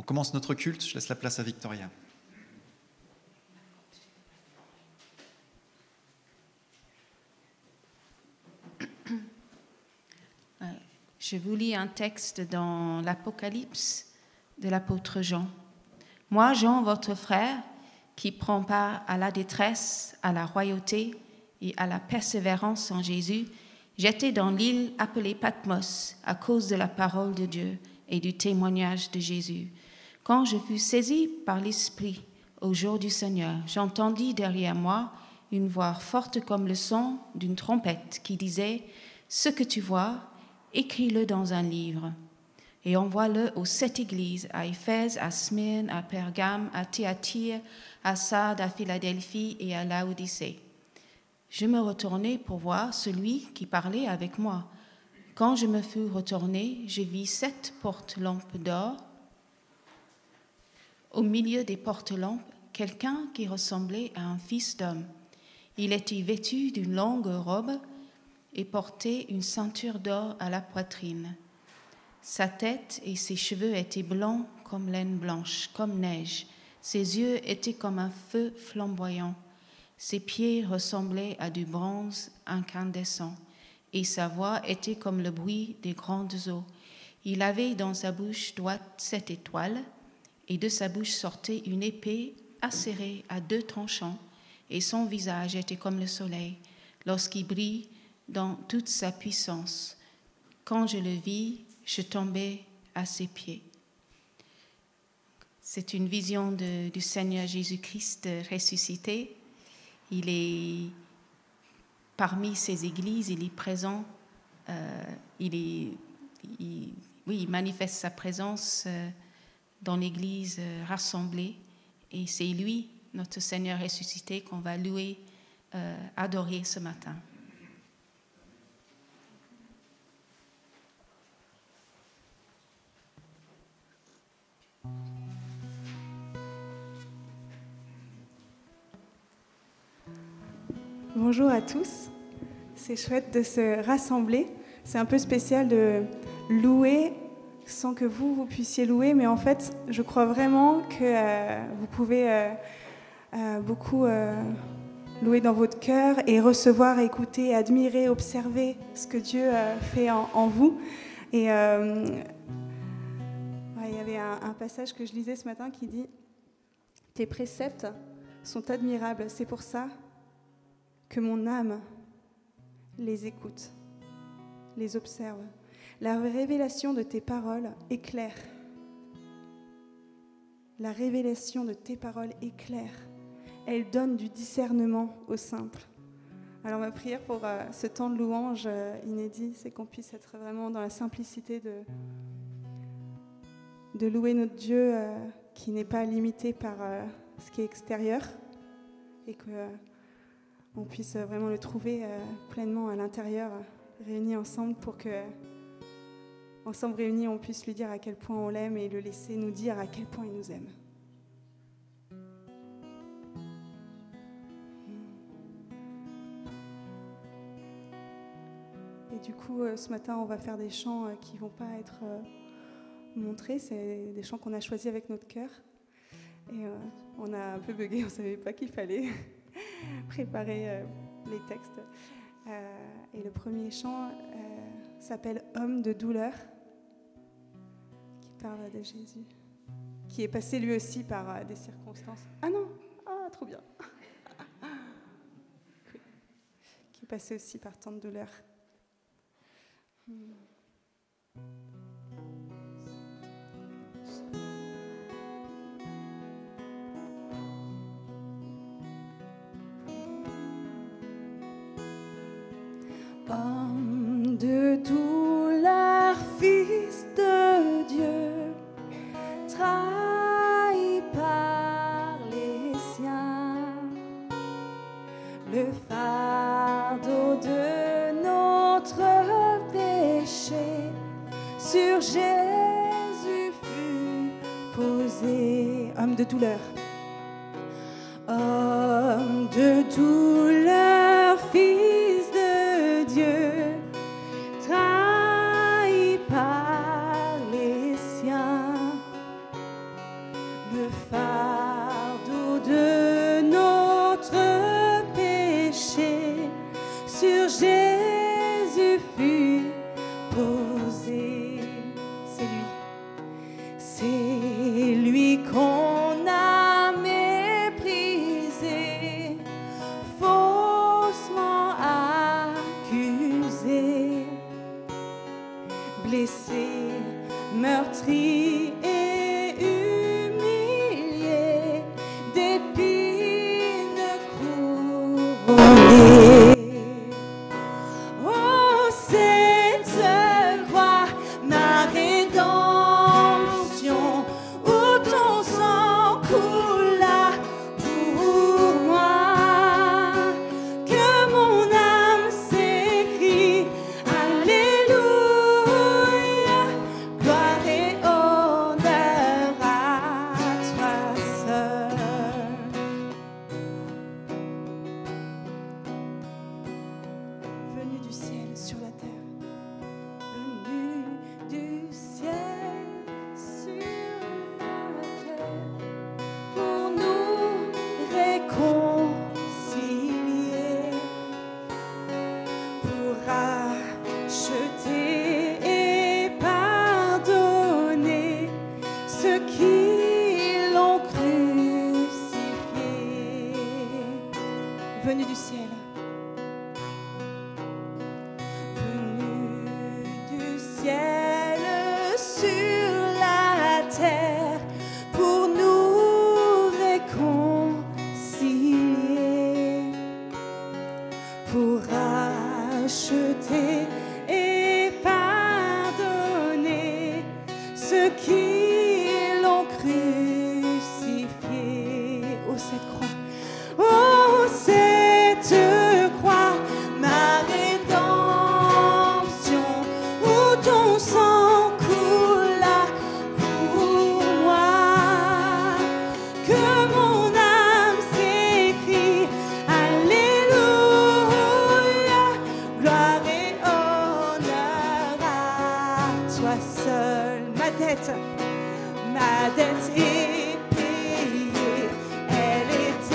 On commence notre culte, je laisse la place à Victoria. Je vous lis un texte dans l'Apocalypse de l'apôtre Jean. Moi, Jean, votre frère, qui prend part à la détresse, à la royauté et à la persévérance en Jésus, j'étais dans l'île appelée Patmos à cause de la parole de Dieu et du témoignage de Jésus. Quand je fus saisi par l'Esprit au jour du Seigneur, j'entendis derrière moi une voix forte comme le son d'une trompette qui disait « Ce que tu vois, écris-le dans un livre et envoie-le aux 7 églises, à Éphèse, à Smyrne, à Pergame, à Thyatire, à Sardes, à Philadelphie et à Laodicée. » Je me retournai pour voir celui qui parlait avec moi. Quand je me fus retourné, je vis 7 porte-lampes d'or. Au milieu des porte-lampes, quelqu'un qui ressemblait à un fils d'homme. Il était vêtu d'une longue robe et portait une ceinture d'or à la poitrine. Sa tête et ses cheveux étaient blancs comme laine blanche, comme neige. Ses yeux étaient comme un feu flamboyant. Ses pieds ressemblaient à du bronze incandescent, et sa voix était comme le bruit des grandes eaux. Il avait dans sa bouche droite 7 étoiles, et de sa bouche sortait une épée acérée à 2 tranchants, et son visage était comme le soleil, lorsqu'il brille dans toute sa puissance. Quand je le vis, je tombai à ses pieds. C'est une vision du Seigneur Jésus-Christ ressuscité. Il est parmi ces églises, il est présent, il manifeste sa présence dans l'église rassemblée. Et c'est lui, notre Seigneur ressuscité, qu'on va louer, adorer ce matin. Bonjour à tous, c'est chouette de se rassembler. C'est un peu spécial de louer sans que vous puissiez louer, mais en fait, je crois vraiment que vous pouvez beaucoup louer dans votre cœur et recevoir, écouter, admirer, observer ce que Dieu fait en vous. Et il y avait un passage que je lisais ce matin qui dit « Tes préceptes sont admirables, c'est pour ça que mon âme les écoute, les observe. La révélation de tes paroles éclaire. La révélation de tes paroles éclaire. Elle donne du discernement aux simples. » Alors ma prière pour ce temps de louange inédit, c'est qu'on puisse être vraiment dans la simplicité de louer notre Dieu qui n'est pas limité par ce qui est extérieur et que on puisse vraiment le trouver pleinement à l'intérieur, réunis ensemble pour que, ensemble réunis, on puisse lui dire à quel point on l'aime et le laisser nous dire à quel point il nous aime. Et du coup, ce matin, on va faire des chants qui ne vont pas être montrés. C'est des chants qu'on a choisis avec notre cœur. Et on a un peu bugué, on ne savait pas qu'il fallait préparer les textes. Et le premier chant s'appelle « Homme de douleur », qui parle de Jésus, qui est passé lui aussi par des circonstances. Ah non, ah trop bien. Qui est passé aussi par tant de douleur. Homme de douleur, fils de Dieu, trahi par les siens, le fardeau de notre péché sur Jésus fut posé. Homme de douleur, homme de douleur, fils de Dieu, trahi par les siens, meurtri et humilié, d'épines couronné. Oh, cette croix, ma rédemption, où ton sang coula pour moi, que mon âme s'écrie, Alléluia, gloire et honneur à toi seul. Venu du ciel sur la terre, venu du ciel sur la terre, pour nous réconcilier, pour racheter et pardonner ceux qui l'ont crucifié. Venu du ciel. Venu du ciel sur la terre, pour nous réconcilier, pour racheter et pardonner ceux qui l'ont crucifié. Oh, cette croix, oh, cette croix, ma rédemption, où ton sang coula pour moi, que mon âme s'écrie, Alléluia, gloire et honneur à toi seul. Ma dette est payée, elle est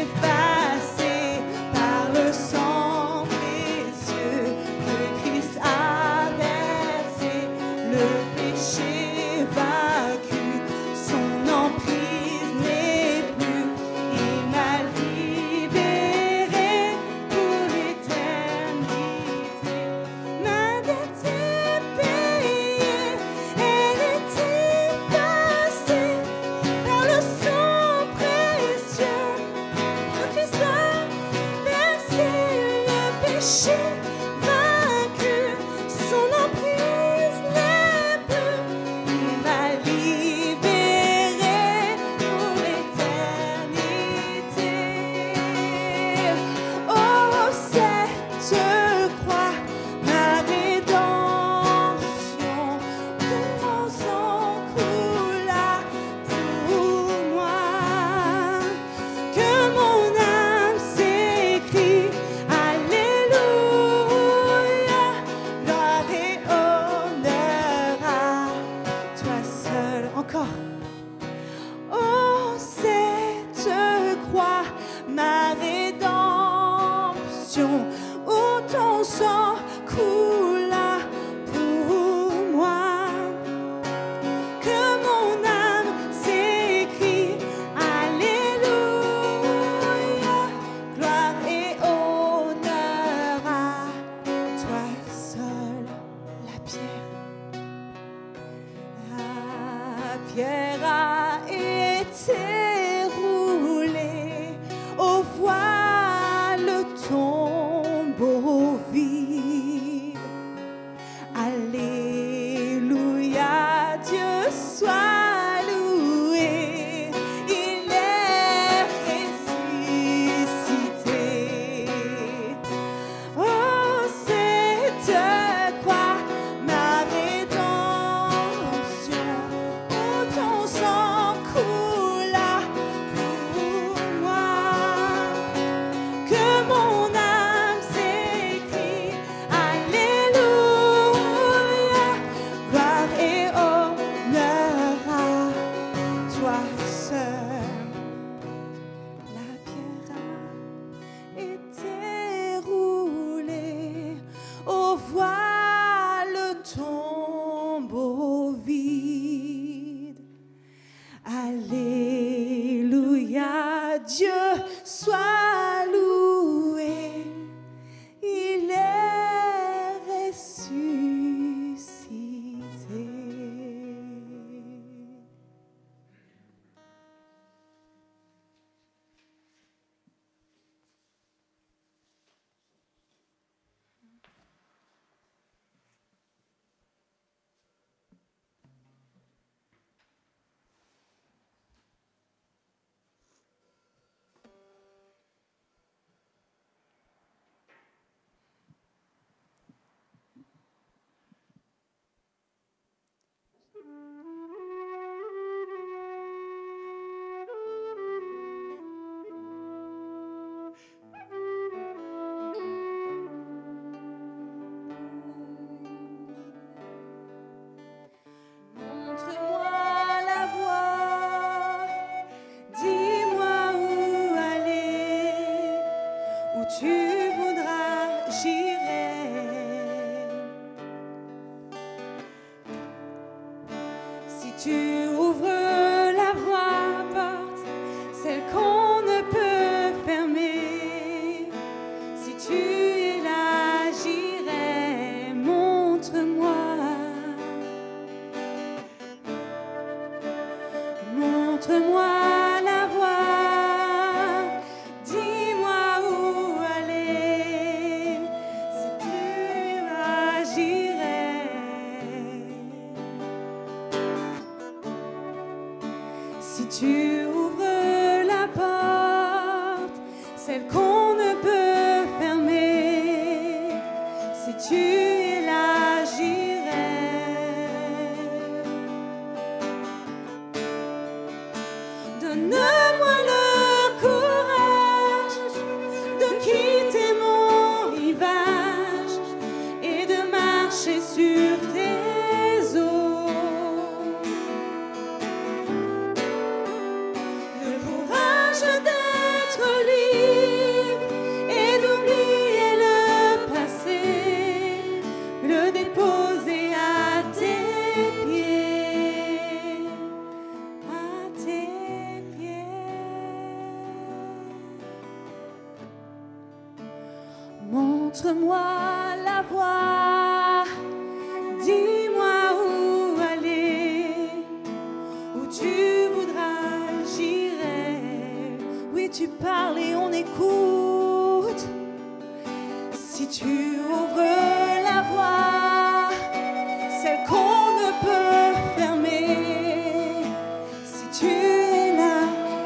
effacée par le sang précieux que Christ a versé, le péché vaincu, son emprise n'est plus, il m'a libéré pour l'éternité. Ma dette est payée, elle est effacée par le sang précieux que Christ a versé, le péché vaincu, son emprise n'est plus, il m'a libéré pour l'éternité. Oh, cette croix, ma rédemption, où ton sang coula pour moi, que mon âme s'écrie, Alléluia, gloire et honneur à toi seul. Encore. Oh, cette croix, ma rédemption, où ton sang coula pour moi, que mon âme s'écrie, Alléluia, gloire et honneur à toi seul. La pierre a été roulée, au voile le tombeau vide. Alléluia, Dieu soit loué, il est ressuscité. Oh, cette croix, ma rédemption, où ton sang coula pour moi, que mon âme s'écrie, Alléluia, gloire et honneur à toi seul. La pierre a été roulée, au voile le tombeau vide. Alléluia, Dieu soit loué, il est ressuscité. tu ouvres la voie, porte, celle qu'on ne peut fermer. Si tu es là, j'irai, montre-moi. Montre-moi la voie, dis-moi où aller. Si tu es là, j'irai. Si tu ouvres la porte, celle qu'on ne peut fermer, si tu es là, j'irai. Donne-moi le courage de quitter mon rivage et de marcher sur tes eaux. Le courage d'être libre et d'oublier le passé, le déposer à tes pieds, à tes pieds. Montre-moi la voie, dis-moi où aller, où tu voudras, j'irai. Oui, tu parles et on écoute. Si tu ouvres la voie, celle qu'on ne peut fermer, si tu es là,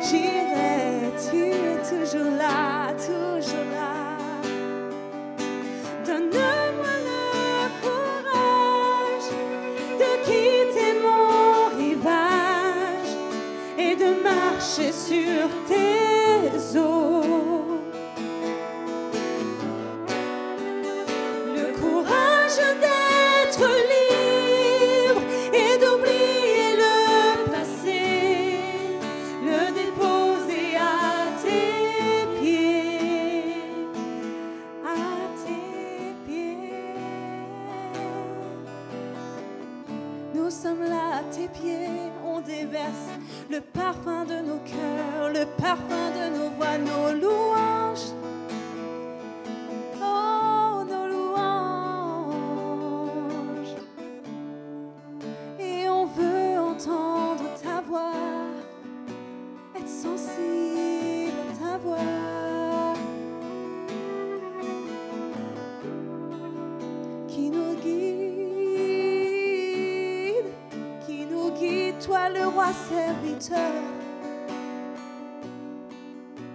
j'irai. Tu es toujours là, toujours là. Donne-moi le courage de quitter mon rivage et de marcher sur tes eaux. Le courage d'être libre et d'oublier le passé, le déposer à tes pieds, à tes pieds. Nous sommes là à tes pieds, on déverse le parfum de nos cœurs, le parfum de nos voix, nos louanges. Oh, nos louanges. Et on veut entendre ta voix, être sensible à ta voix, qui nous guide, toi le roi serviteur.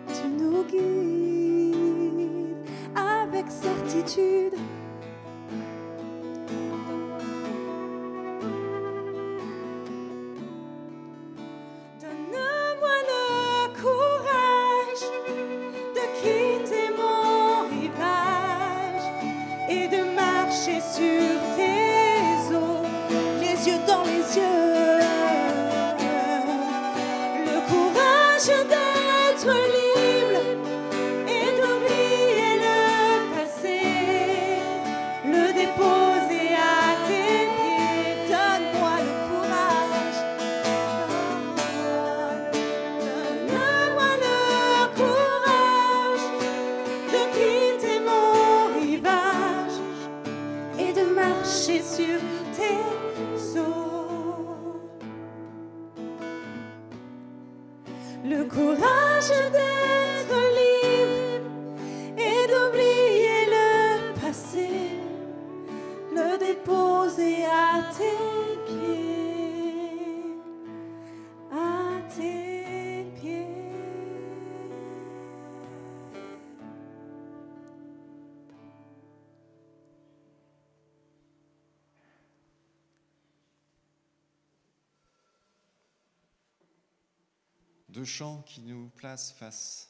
Tu nous guides avec certitude. Donne-moi le courage de quitter mon rivage et de marcher sur tes eaux, les yeux dans les yeux. Le courage d'être libre et d'oublier le passé, le déposer à tes pieds. Donne-moi le courage. Donne-moi le courage de quitter mon rivage et de marcher sur tes eaux. Le courage d'être libre et d'oublier le passé, le déposer à tes pieds, à tes pieds. Deux chants qui nous placent face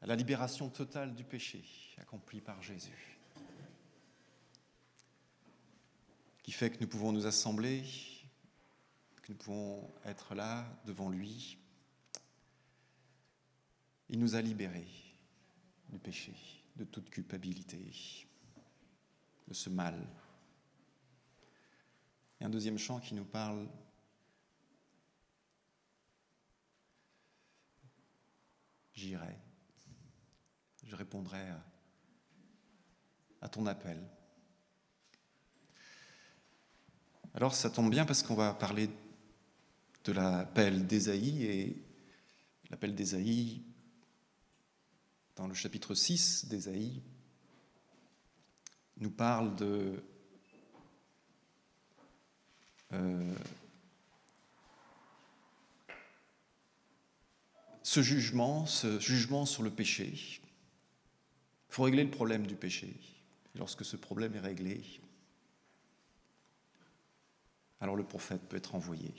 à la libération totale du péché accompli par Jésus, qui fait que nous pouvons nous assembler, que nous pouvons être là devant lui. Il nous a libérés du péché, de toute culpabilité, de ce mal. Et en un deuxième chant qui nous parle « J'irai, je répondrai à ton appel ». Alors ça tombe bien parce qu'on va parler de l'appel d'Ésaïe, et l'appel d'Ésaïe, dans le chapitre 6 d'Ésaïe, nous parle de ce jugement sur le péché. Il faut régler le problème du péché. Et lorsque ce problème est réglé, alors le prophète peut être envoyé.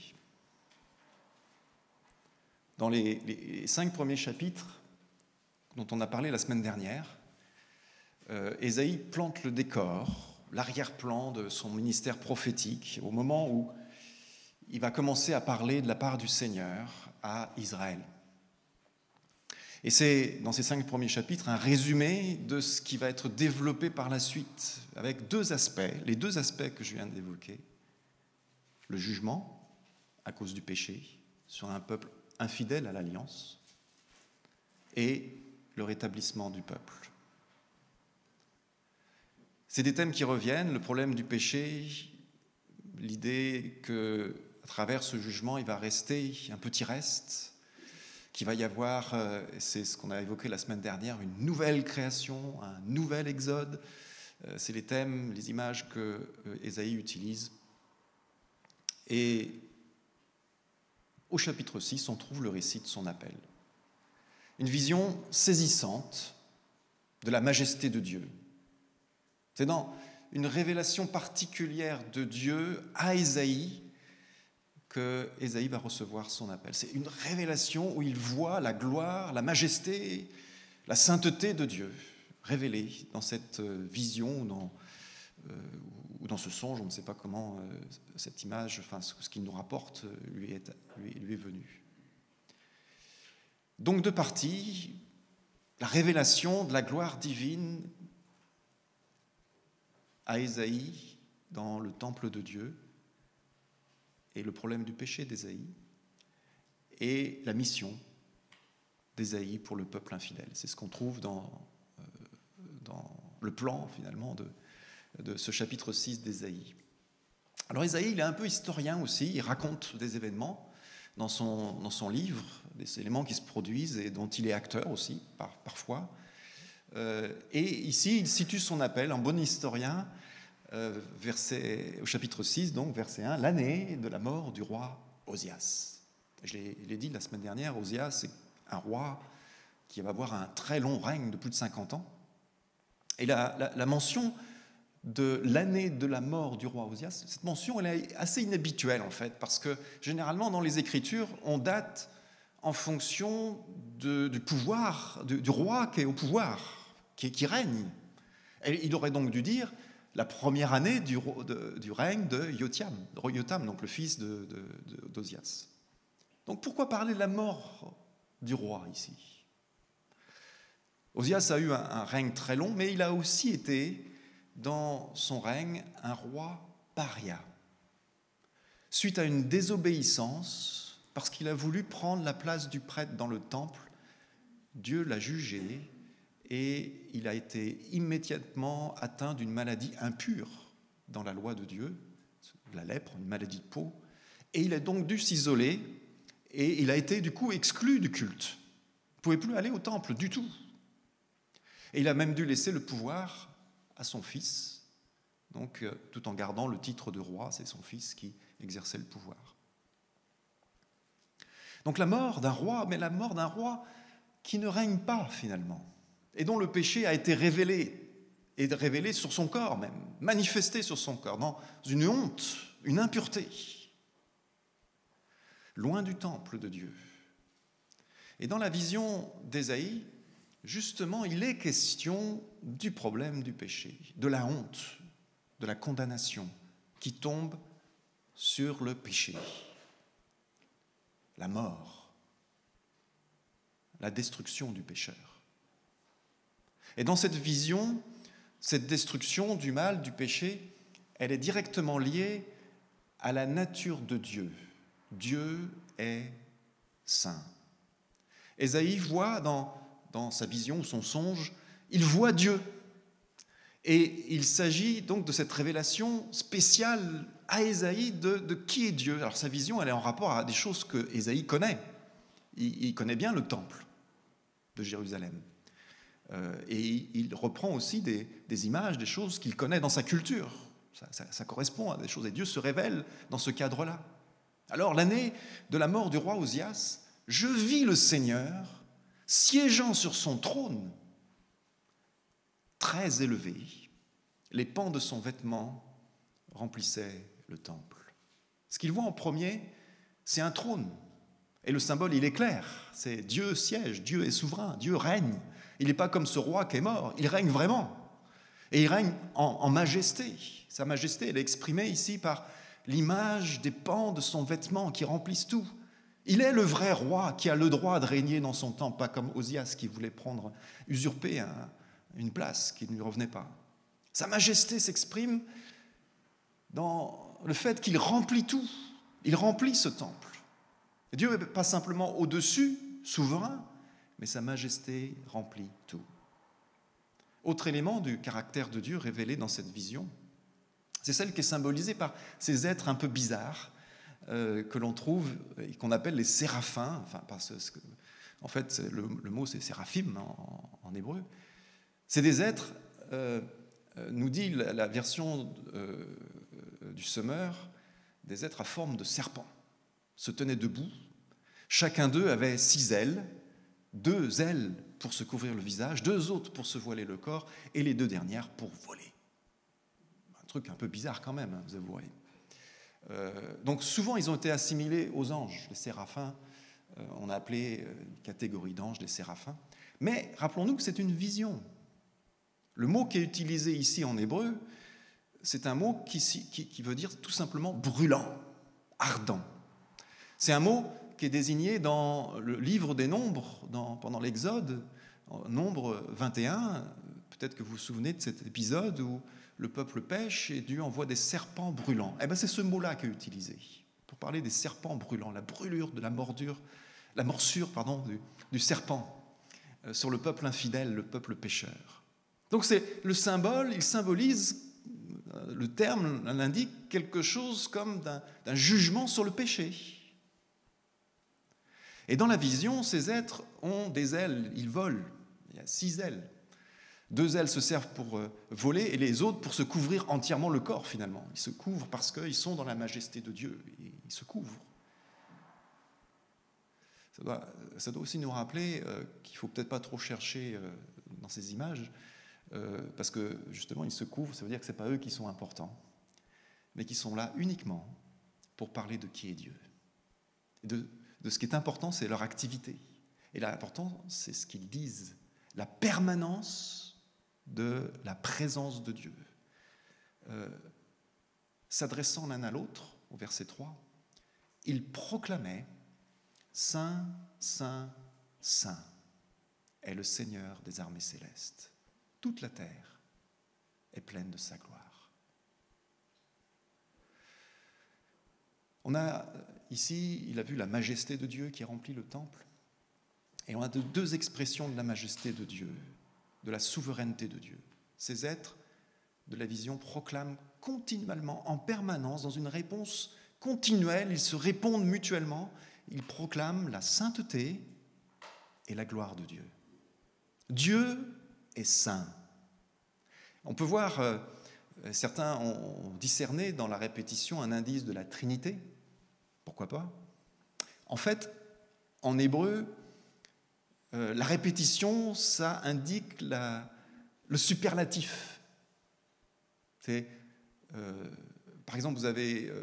Dans les 5 premiers chapitres dont on a parlé la semaine dernière, Ésaïe plante le décor, l'arrière-plan de son ministère prophétique, au moment où il va commencer à parler de la part du Seigneur à Israël. Et c'est, dans ces 5 premiers chapitres, un résumé de ce qui va être développé par la suite, avec 2 aspects, les 2 aspects que je viens d'évoquer. Le jugement, à cause du péché, sur un peuple infidèle à l'alliance, et le rétablissement du peuple. C'est des thèmes qui reviennent, le problème du péché, l'idée que, à travers ce jugement, il va rester un petit reste, qu'il va y avoir, c'est ce qu'on a évoqué la semaine dernière, une nouvelle création, un nouvel exode. C'est les thèmes, les images que Ésaïe utilise. Et au chapitre 6, on trouve le récit de son appel. Une vision saisissante de la majesté de Dieu. C'est dans une révélation particulière de Dieu à Ésaïe que Ésaïe va recevoir son appel. C'est une révélation où il voit la gloire, la majesté, la sainteté de Dieu révélée dans cette vision ou dans ce songe, on ne sait pas comment cette image, enfin ce qu'il nous rapporte, lui est venu. Donc 2 parties, la révélation de la gloire divine à Ésaïe dans le temple de Dieu, et le problème du péché d'Ésaïe, et la mission d'Ésaïe pour le peuple infidèle. C'est ce qu'on trouve dans le plan, finalement, de ce chapitre 6 d'Ésaïe. Alors Ésaïe, il est un peu historien aussi, il raconte des événements dans son livre, des éléments qui se produisent et dont il est acteur aussi, parfois. Et ici, il situe son appel, en bon historien, au chapitre 6, donc verset 1, l'année de la mort du roi Osias. Je l'ai dit la semaine dernière, Osias, c'est un roi qui va avoir un très long règne de plus de 50 ans. Et la mention de l'année de la mort du roi Osias, cette mention, elle est assez inhabituelle en fait, parce que généralement dans les Écritures, on date en fonction du pouvoir, du roi qui est au pouvoir, qui règne. Et il aurait donc dû dire la première année du règne de Jotham, donc le fils d'Osias. Donc pourquoi parler de la mort du roi ici? Osias a eu un règne très long, mais il a aussi été, dans son règne, un roi paria. Suite à une désobéissance, parce qu'il a voulu prendre la place du prêtre dans le temple, Dieu l'a jugé et il a été immédiatement atteint d'une maladie impure dans la loi de Dieu, la lèpre, une maladie de peau, et il a donc dû s'isoler et il a été du coup exclu du culte. Il ne pouvait plus aller au temple du tout. Et il a même dû laisser le pouvoir à son fils, donc tout en gardant le titre de roi, c'est son fils qui exerçait le pouvoir. Donc la mort d'un roi, mais la mort d'un roi qui ne règne pas finalement, et dont le péché a été révélé, et révélé sur son corps même, manifesté sur son corps, dans une honte, une impureté, loin du temple de Dieu. Et dans la vision d'Ésaïe, justement, il est question du problème du péché, de la honte, de la condamnation qui tombe sur le péché, la mort, la destruction du pécheur. Et dans cette vision, cette destruction du mal, du péché, elle est directement liée à la nature de Dieu. Dieu est saint. Ésaïe voit dans sa vision ou son songe, il voit Dieu. Et il s'agit donc de cette révélation spéciale à Ésaïe de qui est Dieu. Alors sa vision, elle est en rapport à des choses que Ésaïe connaît. Il connaît bien le temple de Jérusalem. Et il reprend aussi des images, des choses qu'il connaît dans sa culture. Ça correspond à des choses. Et Dieu se révèle dans ce cadre-là. Alors, l'année de la mort du roi Osias, je vis le Seigneur siégeant sur son trône, très élevé. Les pans de son vêtement remplissaient le temple. Ce qu'il voit en premier, c'est un trône. Et le symbole, il est clair. C'est Dieu siège, Dieu est souverain, Dieu règne. Il n'est pas comme ce roi qui est mort, il règne vraiment. Et il règne en majesté. Sa majesté, elle est exprimée ici par l'image des pans de son vêtement qui remplissent tout. Il est le vrai roi qui a le droit de régner dans son temple, pas comme Osias qui voulait usurper une place qui ne lui revenait pas. Sa majesté s'exprime dans le fait qu'il remplit tout. Il remplit ce temple. Et Dieu n'est pas simplement au-dessus, souverain, mais sa majesté remplit tout. Autre élément du caractère de Dieu révélé dans cette vision, c'est celle qui est symbolisée par ces êtres un peu bizarres que l'on trouve et qu'on appelle les séraphins. Enfin, parce que, en fait, le mot c'est séraphim en hébreu. C'est des êtres, nous dit la version du Semeur, des êtres à forme de serpent, se tenaient debout. Chacun d'eux avait 6 ailes, 2 ailes pour se couvrir le visage, 2 autres pour se voiler le corps, et les 2 dernières pour voler. Un truc un peu bizarre quand même, hein, vous avouerez. Donc souvent, ils ont été assimilés aux anges, les séraphins. On a appelé une catégorie d'anges les séraphins. Mais rappelons-nous que c'est une vision. Le mot qui est utilisé ici en hébreu, c'est un mot qui veut dire tout simplement brûlant, ardent. C'est un mot qui est désigné dans le livre des Nombres, pendant l'Exode, Nombre 21. Peut-être que vous vous souvenez de cet épisode où le peuple pêche et Dieu envoie des serpents brûlants. Eh bien, c'est ce mot-là qui est utilisé pour parler des serpents brûlants, la brûlure de la morsure du serpent sur le peuple infidèle, le peuple pécheur. Donc c'est le symbole, il symbolise, le terme l'indique quelque chose comme d'un jugement sur le péché. Et dans la vision, ces êtres ont des ailes, ils volent, il y a 6 ailes. 2 ailes se servent pour voler et les autres pour se couvrir entièrement le corps finalement. Ils se couvrent parce qu'ils sont dans la majesté de Dieu, et ils se couvrent. Ça doit aussi nous rappeler qu'il ne faut peut-être pas trop chercher dans ces images, parce que justement ils se couvrent, ça veut dire que ce n'est pas eux qui sont importants, mais qui sont là uniquement pour parler de qui est Dieu. Et de ce qui est important, c'est leur activité. Et l'important, c'est ce qu'ils disent, la permanence de la présence de Dieu. S'adressant l'un à l'autre, au verset 3, ils proclamaient « Saint, Saint, Saint est le Seigneur des armées célestes. Toute la terre est pleine de sa gloire. » On a ici, il a vu la majesté de Dieu qui remplit le temple. Et on a 2 expressions de la majesté de Dieu, de la souveraineté de Dieu. Ces êtres de la vision proclament continuellement, en permanence, dans une réponse continuelle, ils se répondent mutuellement, ils proclament la sainteté et la gloire de Dieu. Dieu est saint. On peut voir, certains ont discerné dans la répétition un indice de la Trinité. Pourquoi pas ? En fait, en hébreu, la répétition, ça indique le superlatif. C'est, par exemple, vous avez,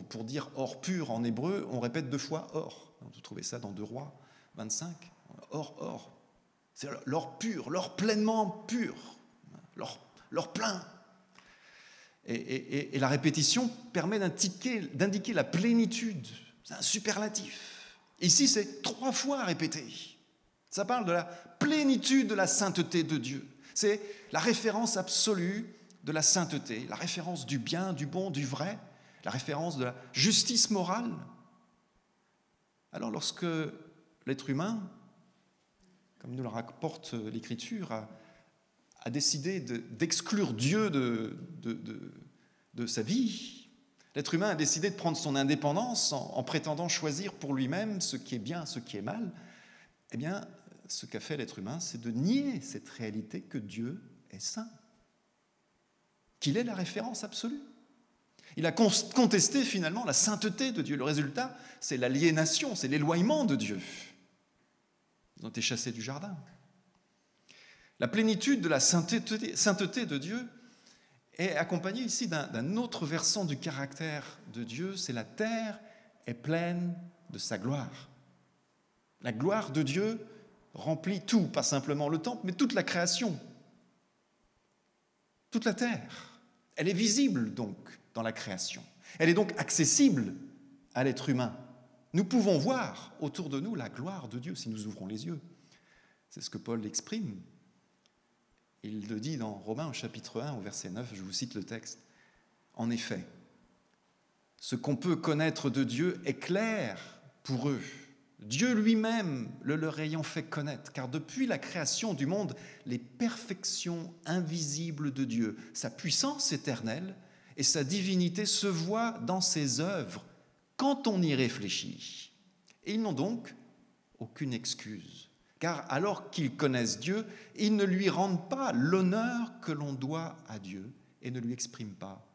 pour dire or pur en hébreu, on répète 2 fois or. Vous trouvez ça dans 2 Rois 25. Or. C'est l'or pur, l'or pleinement pur, l'or plein. Et la répétition permet d'indiquer la plénitude. C'est un superlatif. Ici, c'est 3 fois répété. Ça parle de la plénitude de la sainteté de Dieu. C'est la référence absolue de la sainteté, la référence du bien, du bon, du vrai, la référence de la justice morale. Alors lorsque l'être humain, comme nous le rapporte l'Écriture, a décidé d'exclure Dieu de sa vie, l'être humain a décidé de prendre son indépendance en prétendant choisir pour lui-même ce qui est bien, ce qui est mal, eh bien, ce qu'a fait l'être humain, c'est de nier cette réalité que Dieu est saint, qu'il est la référence absolue. Il a contesté finalement la sainteté de Dieu. Le résultat, c'est l'aliénation, c'est l'éloignement de Dieu. Ils ont été chassés du jardin. La plénitude de la sainteté de Dieu est accompagnée ici d'un autre versant du caractère de Dieu, c'est la terre est pleine de sa gloire. La gloire de Dieu remplit tout, pas simplement le temple, mais toute la création, toute la terre. Elle est visible donc dans la création. Elle est donc accessible à l'être humain. Nous pouvons voir autour de nous la gloire de Dieu si nous ouvrons les yeux. C'est ce que Paul exprime. Il le dit dans Romains au chapitre 1 au verset 9, je vous cite le texte. En effet, ce qu'on peut connaître de Dieu est clair pour eux. Dieu lui-même le leur ayant fait connaître, car depuis la création du monde, les perfections invisibles de Dieu, sa puissance éternelle et sa divinité se voient dans ses œuvres quand on y réfléchit. Et ils n'ont donc aucune excuse, car alors qu'ils connaissent Dieu, ils ne lui rendent pas l'honneur que l'on doit à Dieu et ne lui expriment pas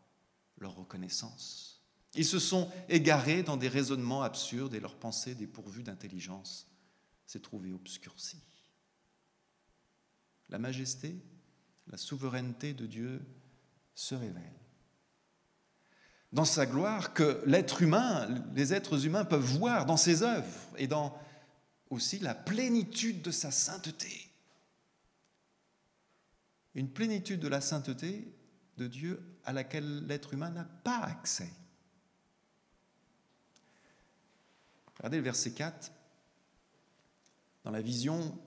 leur reconnaissance. Ils se sont égarés dans des raisonnements absurdes et leur pensée dépourvue d'intelligence s'est trouvée obscurcie. La majesté, la souveraineté de Dieu se révèle. Dans sa gloire que l'être humain, les êtres humains peuvent voir dans ses œuvres et dans aussi la plénitude de sa sainteté. Une plénitude de la sainteté de Dieu à laquelle l'être humain n'a pas accès. Regardez le verset 4. Dans la vision,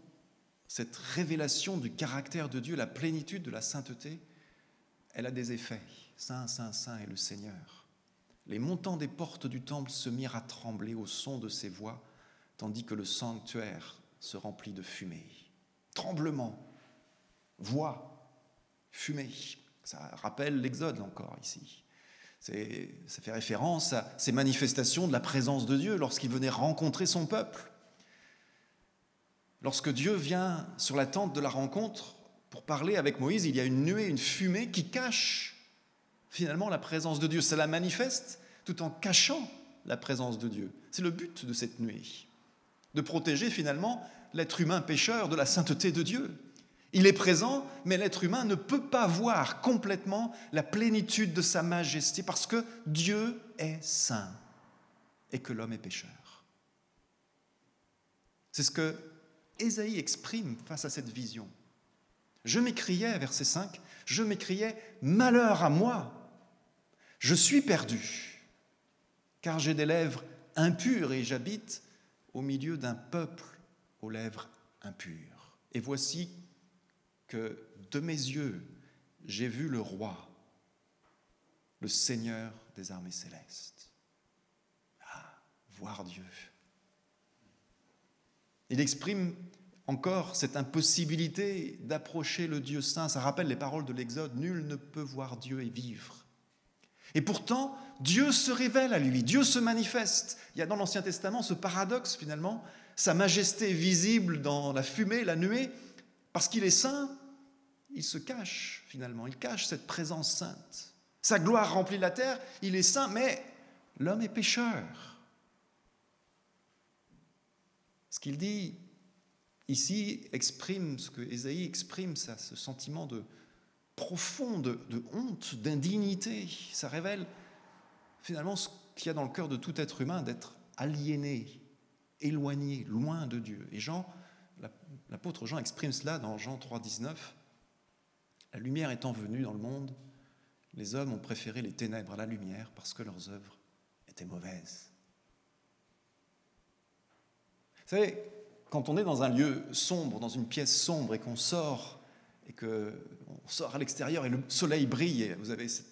cette révélation du caractère de Dieu, la plénitude de la sainteté, elle a des effets. Saint, Saint, Saint est le Seigneur. Les montants des portes du temple se mirent à trembler au son de ses voix, tandis que le sanctuaire se remplit de fumée. Tremblement, voix, fumée. Ça rappelle l'Exode encore ici. Ça fait référence à ces manifestations de la présence de Dieu lorsqu'il venait rencontrer son peuple. Lorsque Dieu vient sur la tente de la rencontre pour parler avec Moïse, il y a une nuée, une fumée qui cache finalement la présence de Dieu. Ça la manifeste tout en cachant la présence de Dieu. C'est le but de cette nuée, de protéger finalement l'être humain pécheur de la sainteté de Dieu. Il est présent, mais l'être humain ne peut pas voir complètement la plénitude de sa majesté parce que Dieu est saint et que l'homme est pécheur. C'est ce que Ésaïe exprime face à cette vision. Je m'écriais, verset 5, je m'écriais « Malheur à moi, je suis perdu, car j'ai des lèvres impures et j'habite au milieu d'un peuple aux lèvres impures. Et voici que de mes yeux, j'ai vu le roi, le Seigneur des armées célestes. » Ah, voir Dieu. Il exprime encore cette impossibilité d'approcher le Dieu saint. Ça rappelle les paroles de l'Exode, « Nul ne peut voir Dieu et vivre ». Et pourtant, Dieu se révèle à lui, Dieu se manifeste. Il y a dans l'Ancien Testament ce paradoxe finalement, sa majesté visible dans la fumée, la nuée, parce qu'il est saint, il se cache finalement, il cache cette présence sainte. Sa gloire remplit la terre, il est saint, mais l'homme est pécheur. Ce qu'il dit ici exprime, ce que Ésaïe exprime, ça, ce sentiment de profonde de honte, d'indignité. Ça révèle finalement ce qu'il y a dans le cœur de tout être humain, d'être aliéné, éloigné, loin de Dieu. Et l'apôtre Jean exprime cela dans Jean 3, 19. La lumière étant venue dans le monde, les hommes ont préféré les ténèbres à la lumière parce que leurs œuvres étaient mauvaises. Vous savez, quand on est dans un lieu sombre, dans une pièce sombre et qu'on sort, et qu'on sort à l'extérieur et le soleil brille, et vous avez cette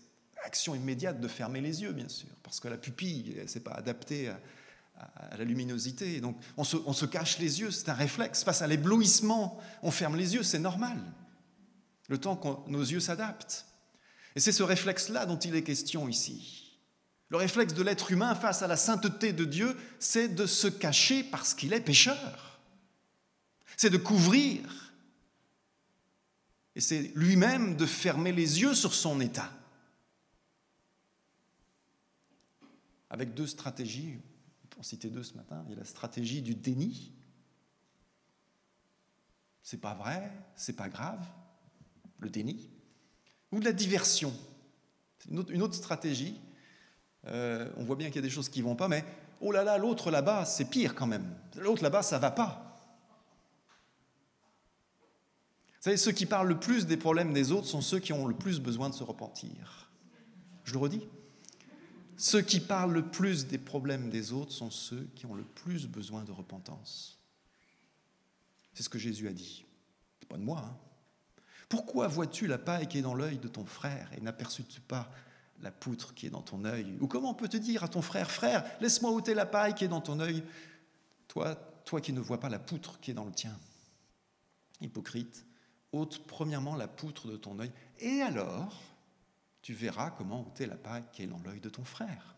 réaction immédiate de fermer les yeux, bien sûr, parce que la pupille, c'est pas adapté à la luminosité. Donc on se cache les yeux, c'est un réflexe. Face à l'éblouissement, on ferme les yeux, c'est normal. Le temps que nos yeux s'adaptent. Et c'est ce réflexe-là dont il est question ici. Le réflexe de l'être humain face à la sainteté de Dieu, c'est de se cacher parce qu'il est pécheur. C'est de couvrir. Et c'est lui-même de fermer les yeux sur son état. Avec deux stratégies, pour citer deux ce matin, il y a la stratégie du déni. C'est pas vrai, c'est pas grave, le déni. Ou de la diversion. C'est une autre stratégie. On voit bien qu'il y a des choses qui ne vont pas, mais oh là là, l'autre là-bas, c'est pire quand même. L'autre là-bas, ça ne va pas. Vous savez, ceux qui parlent le plus des problèmes des autres sont ceux qui ont le plus besoin de se repentir. Je le redis. Ceux qui parlent le plus des problèmes des autres sont ceux qui ont le plus besoin de repentance. C'est ce que Jésus a dit. C'est pas de moi, hein. Pourquoi vois-tu la paille qui est dans l'œil de ton frère et n'aperçus-tu pas la poutre qui est dans ton œil? Ou comment peut-te dire à ton frère, frère, laisse-moi ôter la paille qui est dans ton œil, toi qui ne vois pas la poutre qui est dans le tien. Hypocrite, ôte premièrement la poutre de ton œil, et alors tu verras comment ôter la paille qui est dans l'œil de ton frère.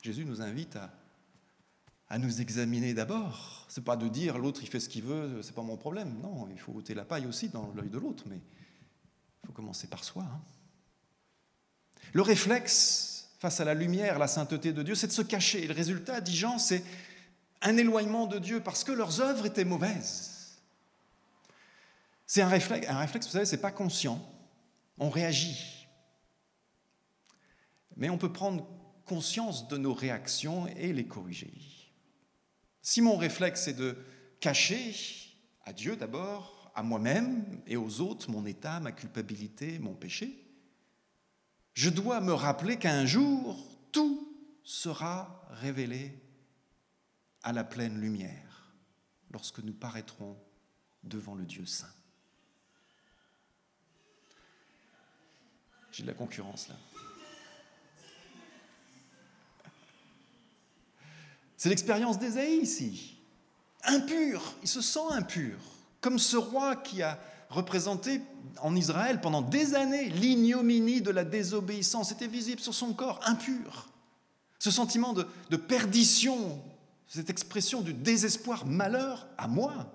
Jésus nous invite à nous examiner d'abord. Ce n'est pas de dire l'autre il fait ce qu'il veut, ce n'est pas mon problème. Non, il faut ôter la paille aussi dans l'œil de l'autre, mais il faut commencer par soi. Hein. Le réflexe face à la lumière, la sainteté de Dieu, c'est de se cacher. Et le résultat, dit Jean, c'est un éloignement de Dieu parce que leurs œuvres étaient mauvaises. C'est un réflexe, vous savez, ce n'est pas conscient. On réagit. Mais on peut prendre conscience de nos réactions et les corriger. Si mon réflexe est de cacher à Dieu d'abord, à moi-même et aux autres mon état, ma culpabilité, mon péché, je dois me rappeler qu'un jour, tout sera révélé à la pleine lumière lorsque nous paraîtrons devant le Dieu saint. J'ai de la concurrence là. C'est l'expérience d'Ésaïe ici. Impur, il se sent impur. Comme ce roi qui a représenté en Israël pendant des années l'ignominie de la désobéissance. C'était visible sur son corps, impur. Ce sentiment de perdition, cette expression du désespoir, malheur à moi.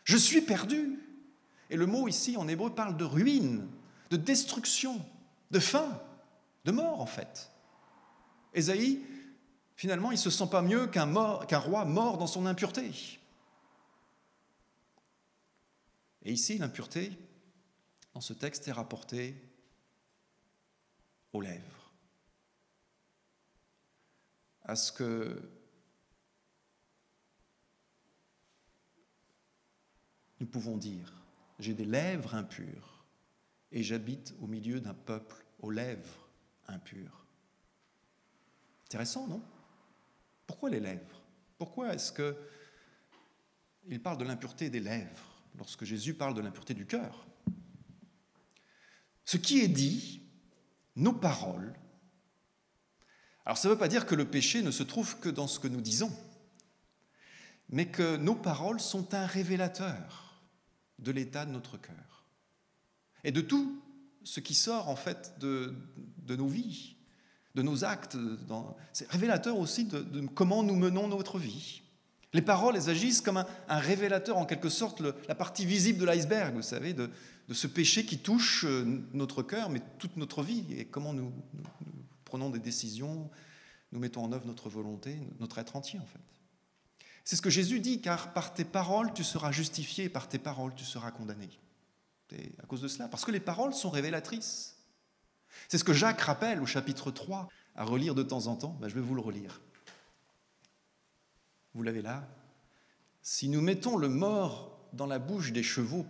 Je suis perdu. Et le mot ici en hébreu parle de ruine, de destruction, de faim, de mort en fait. Ésaïe, finalement, il ne se sent pas mieux qu'un roi mort dans son impureté. Et ici, l'impureté, dans ce texte, est rapportée aux lèvres. À ce que nous pouvons dire, j'ai des lèvres impures et j'habite au milieu d'un peuple aux lèvres impures. Intéressant, non ? Pourquoi les lèvres ? Pourquoi est-ce qu'il parle de l'impureté des lèvres lorsque Jésus parle de l'impureté du cœur ? Ce qui est dit, nos paroles, alors ça ne veut pas dire que le péché ne se trouve que dans ce que nous disons, mais que nos paroles sont un révélateur de l'état de notre cœur et de tout ce qui sort en fait de nos vies, de nos actes. C'est révélateur aussi de comment nous menons notre vie. Les paroles, elles agissent comme un révélateur, en quelque sorte, la partie visible de l'iceberg, vous savez, de ce péché qui touche notre cœur, mais toute notre vie, et comment nous prenons des décisions, nous mettons en œuvre notre volonté, notre être entier, en fait. C'est ce que Jésus dit, car par tes paroles, tu seras justifié, et par tes paroles, tu seras condamné. C'est à cause de cela, parce que les paroles sont révélatrices. C'est ce que Jacques rappelle au chapitre 3, à relire de temps en temps. Je vais vous le relire. Vous l'avez là. Si nous mettons le mors dans la bouche des chevaux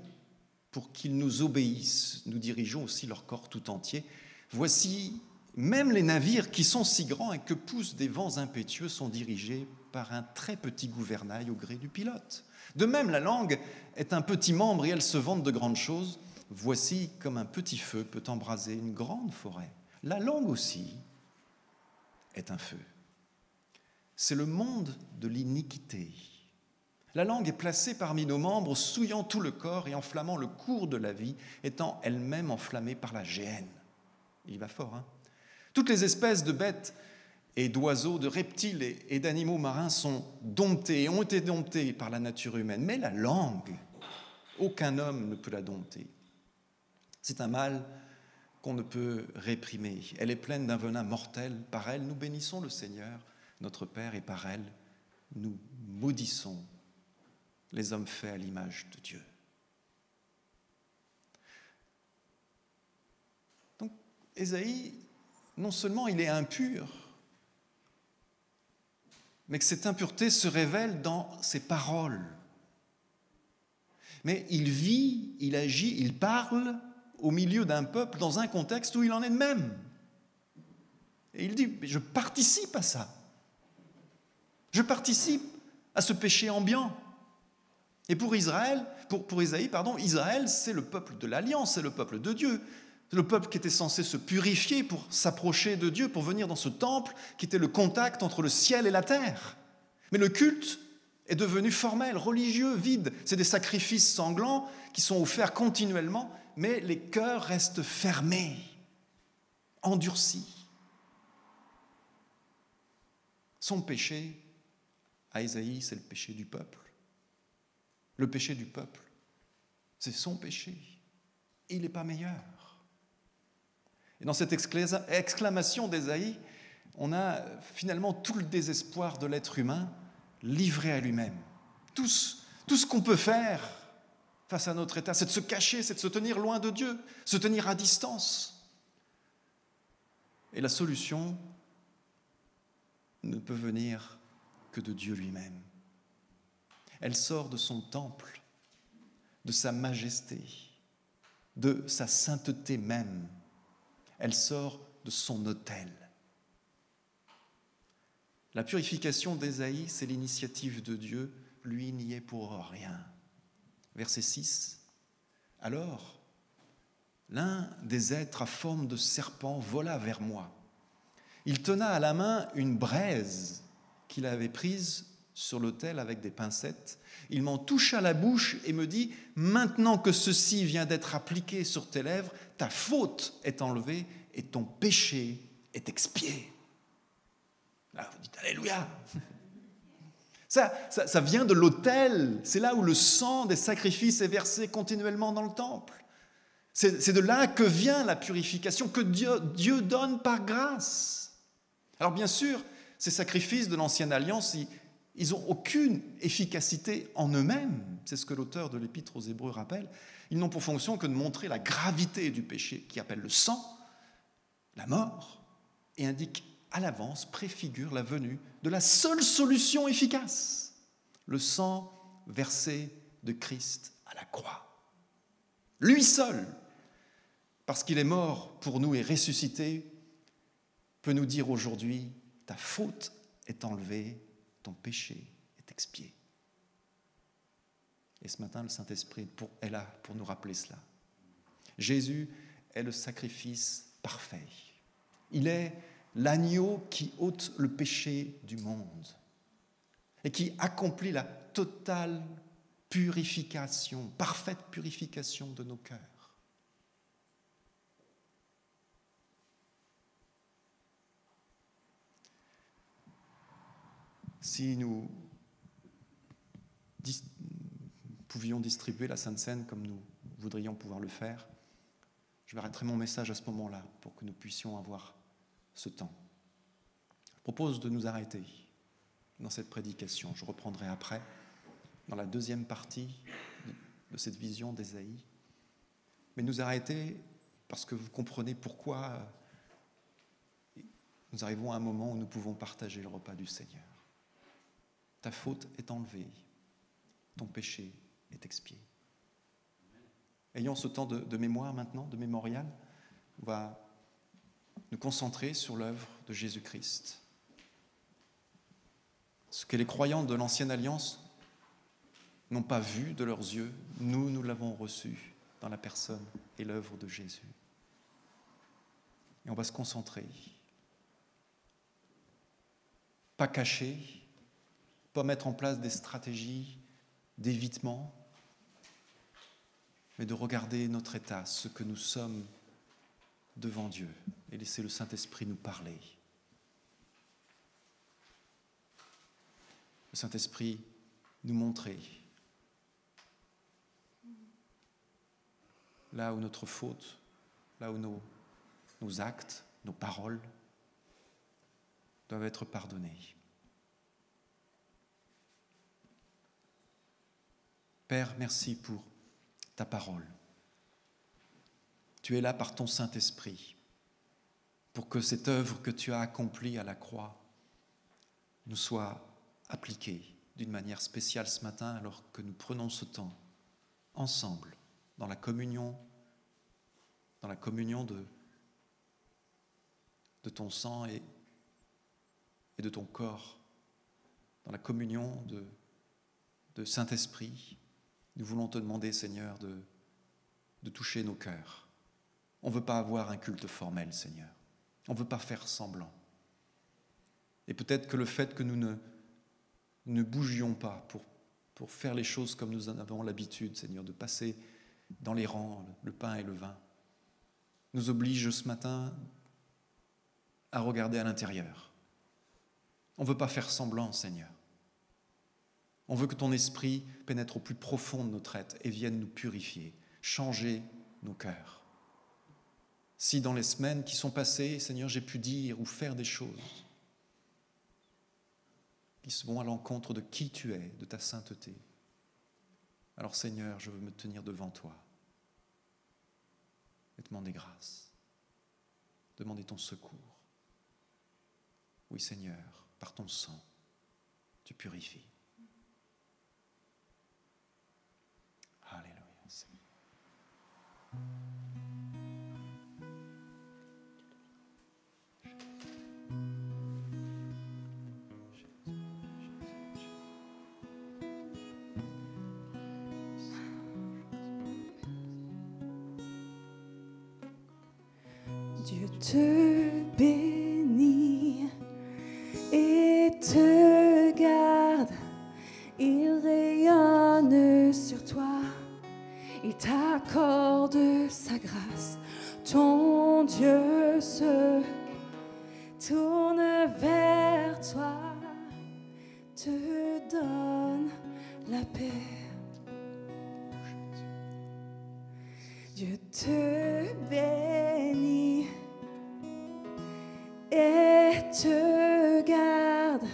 pour qu'ils nous obéissent, nous dirigeons aussi leur corps tout entier. Voici, même les navires qui sont si grands et que poussent des vents impétueux sont dirigés par un très petit gouvernail au gré du pilote. De même, la langue est un petit membre et elle se vante de grandes choses. Voici comme un petit feu peut embraser une grande forêt. La langue aussi est un feu. C'est le monde de l'iniquité. La langue est placée parmi nos membres, souillant tout le corps et enflammant le cours de la vie, étant elle-même enflammée par la géhenne. Il va fort, hein ? Toutes les espèces de bêtes et d'oiseaux, de reptiles et d'animaux marins sont domptés et ont été domptés par la nature humaine. Mais la langue, aucun homme ne peut la dompter. C'est un mal qu'on ne peut réprimer. Elle est pleine d'un venin mortel. Par elle, nous bénissons le Seigneur, notre Père, et par elle, nous maudissons les hommes faits à l'image de Dieu. Donc, Ésaïe, non seulement il est impur, mais que cette impureté se révèle dans ses paroles. Mais il vit, il agit, il parle au milieu d'un peuple dans un contexte où il en est de même. Et il dit, je participe à ça. Je participe à ce péché ambiant. Et pour Israël, pour Ésaïe, Israël, c'est le peuple de l'Alliance, c'est le peuple de Dieu. C'est le peuple qui était censé se purifier pour s'approcher de Dieu, pour venir dans ce temple qui était le contact entre le ciel et la terre. Mais le culte est devenu formel, religieux, vide. C'est des sacrifices sanglants qui sont offerts continuellement, mais les cœurs restent fermés, endurcis. Son péché, à Ésaïe, c'est le péché du peuple. Le péché du peuple, c'est son péché. Il n'est pas meilleur. Et dans cette exclamation d'Ésaïe, on a finalement tout le désespoir de l'être humain livré à lui-même. Tout ce qu'on peut faire face à notre état, c'est de se cacher, c'est de se tenir loin de Dieu, se tenir à distance. Et la solution ne peut venir que de Dieu lui-même. Elle sort de son temple, de sa majesté, de sa sainteté même. Elle sort de son autel. La purification d'Ésaïe, c'est l'initiative de Dieu. Lui n'y est pour rien. Verset 6. Alors, l'un des êtres à forme de serpent vola vers moi. Il tenait à la main une braise qu'il avait prise sur l'autel avec des pincettes. Il m'en toucha la bouche et me dit « Maintenant que ceci vient d'être appliqué sur tes lèvres, ta faute est enlevée et ton péché est expié. » Là, vous dites « Alléluia !» Ça vient de l'autel. C'est là où le sang des sacrifices est versé continuellement dans le temple. C'est de là que vient la purification que Dieu donne par grâce. Alors bien sûr, ces sacrifices de l'Ancienne Alliance, ils n'ont aucune efficacité en eux-mêmes. C'est ce que l'auteur de l'Épître aux Hébreux rappelle. Ils n'ont pour fonction que de montrer la gravité du péché qui appelle le sang, la mort, et indique à l'avance, préfigure la venue de la seule solution efficace, le sang versé de Christ à la croix. Lui seul, parce qu'il est mort pour nous et ressuscité, peut nous dire aujourd'hui, ta faute est enlevée, ton péché est expié. Et ce matin, le Saint-Esprit est là pour nous rappeler cela. Jésus est le sacrifice parfait. Il est l'agneau qui ôte le péché du monde et qui accomplit la totale purification, parfaite purification de nos cœurs. Si nous pouvions distribuer la Sainte Seine comme nous voudrions pouvoir le faire, je m'arrêterai mon message à ce moment-là pour que nous puissions avoir ce temps. Je propose de nous arrêter dans cette prédication. Je reprendrai après, dans la deuxième partie de cette vision d'Ésaïe. Mais nous arrêter parce que vous comprenez pourquoi nous arrivons à un moment où nous pouvons partager le repas du Seigneur. Ta faute est enlevée, ton péché est expié. Ayons ce temps de mémoire maintenant, de mémorial. On va nous concentrer sur l'œuvre de Jésus-Christ. Ce que les croyants de l'Ancienne Alliance n'ont pas vu de leurs yeux, nous l'avons reçu dans la personne et l'œuvre de Jésus. Et on va se concentrer. Pas cacher, pas mettre en place des stratégies d'évitement, mais de regarder notre état, ce que nous sommes devant Dieu, et laisser le Saint-Esprit nous parler. Le Saint-Esprit nous montrer là où notre faute, là où nos actes, nos paroles doivent être pardonnés. Père, merci pour ta parole. Tu es là par ton Saint-Esprit pour que cette œuvre que tu as accomplie à la croix nous soit appliquée d'une manière spéciale ce matin alors que nous prenons ce temps ensemble dans la communion de ton sang et de ton corps, dans la communion de Saint-Esprit. Nous voulons te demander, Seigneur, de toucher nos cœurs. On ne veut pas avoir un culte formel, Seigneur. On ne veut pas faire semblant. Et peut-être que le fait que nous ne bougions pas pour faire les choses comme nous en avons l'habitude, Seigneur, de passer dans les rangs le pain et le vin, nous oblige ce matin à regarder à l'intérieur. On ne veut pas faire semblant, Seigneur. On veut que ton esprit pénètre au plus profond de notre être et vienne nous purifier, changer nos cœurs. Si dans les semaines qui sont passées, Seigneur, j'ai pu dire ou faire des choses qui vont à l'encontre de qui tu es, de ta sainteté, alors Seigneur, je veux me tenir devant toi et demander grâce, demander ton secours. Oui, Seigneur, par ton sang, tu purifies. Alléluia. Dieu te bénit et te garde, il rayonne sur toi, il t'accorde sa grâce, ton Dieu se tourne vers toi, te donne la paix. Dieu te bénit et te garde,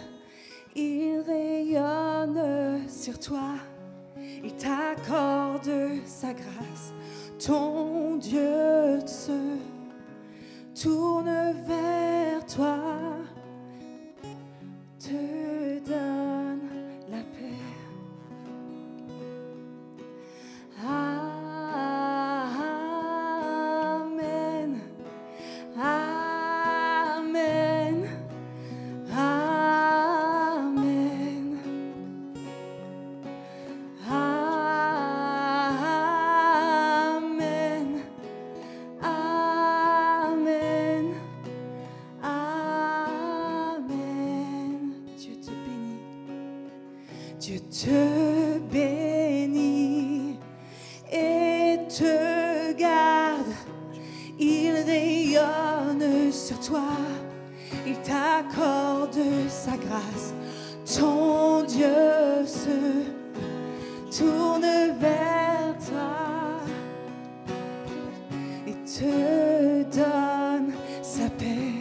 il rayonne sur toi, il t'accorde sa grâce, ton Dieu se tourne vers toi, te donne la paix. Amen. Amen. Amen. Amen. Amen. Amen. Dieu te bénit. Dieu te bénit et te garde. Il rayonne sur toi. Il t'accorde sa grâce. Ton Dieu se tourne vers toi et te donne sa paix.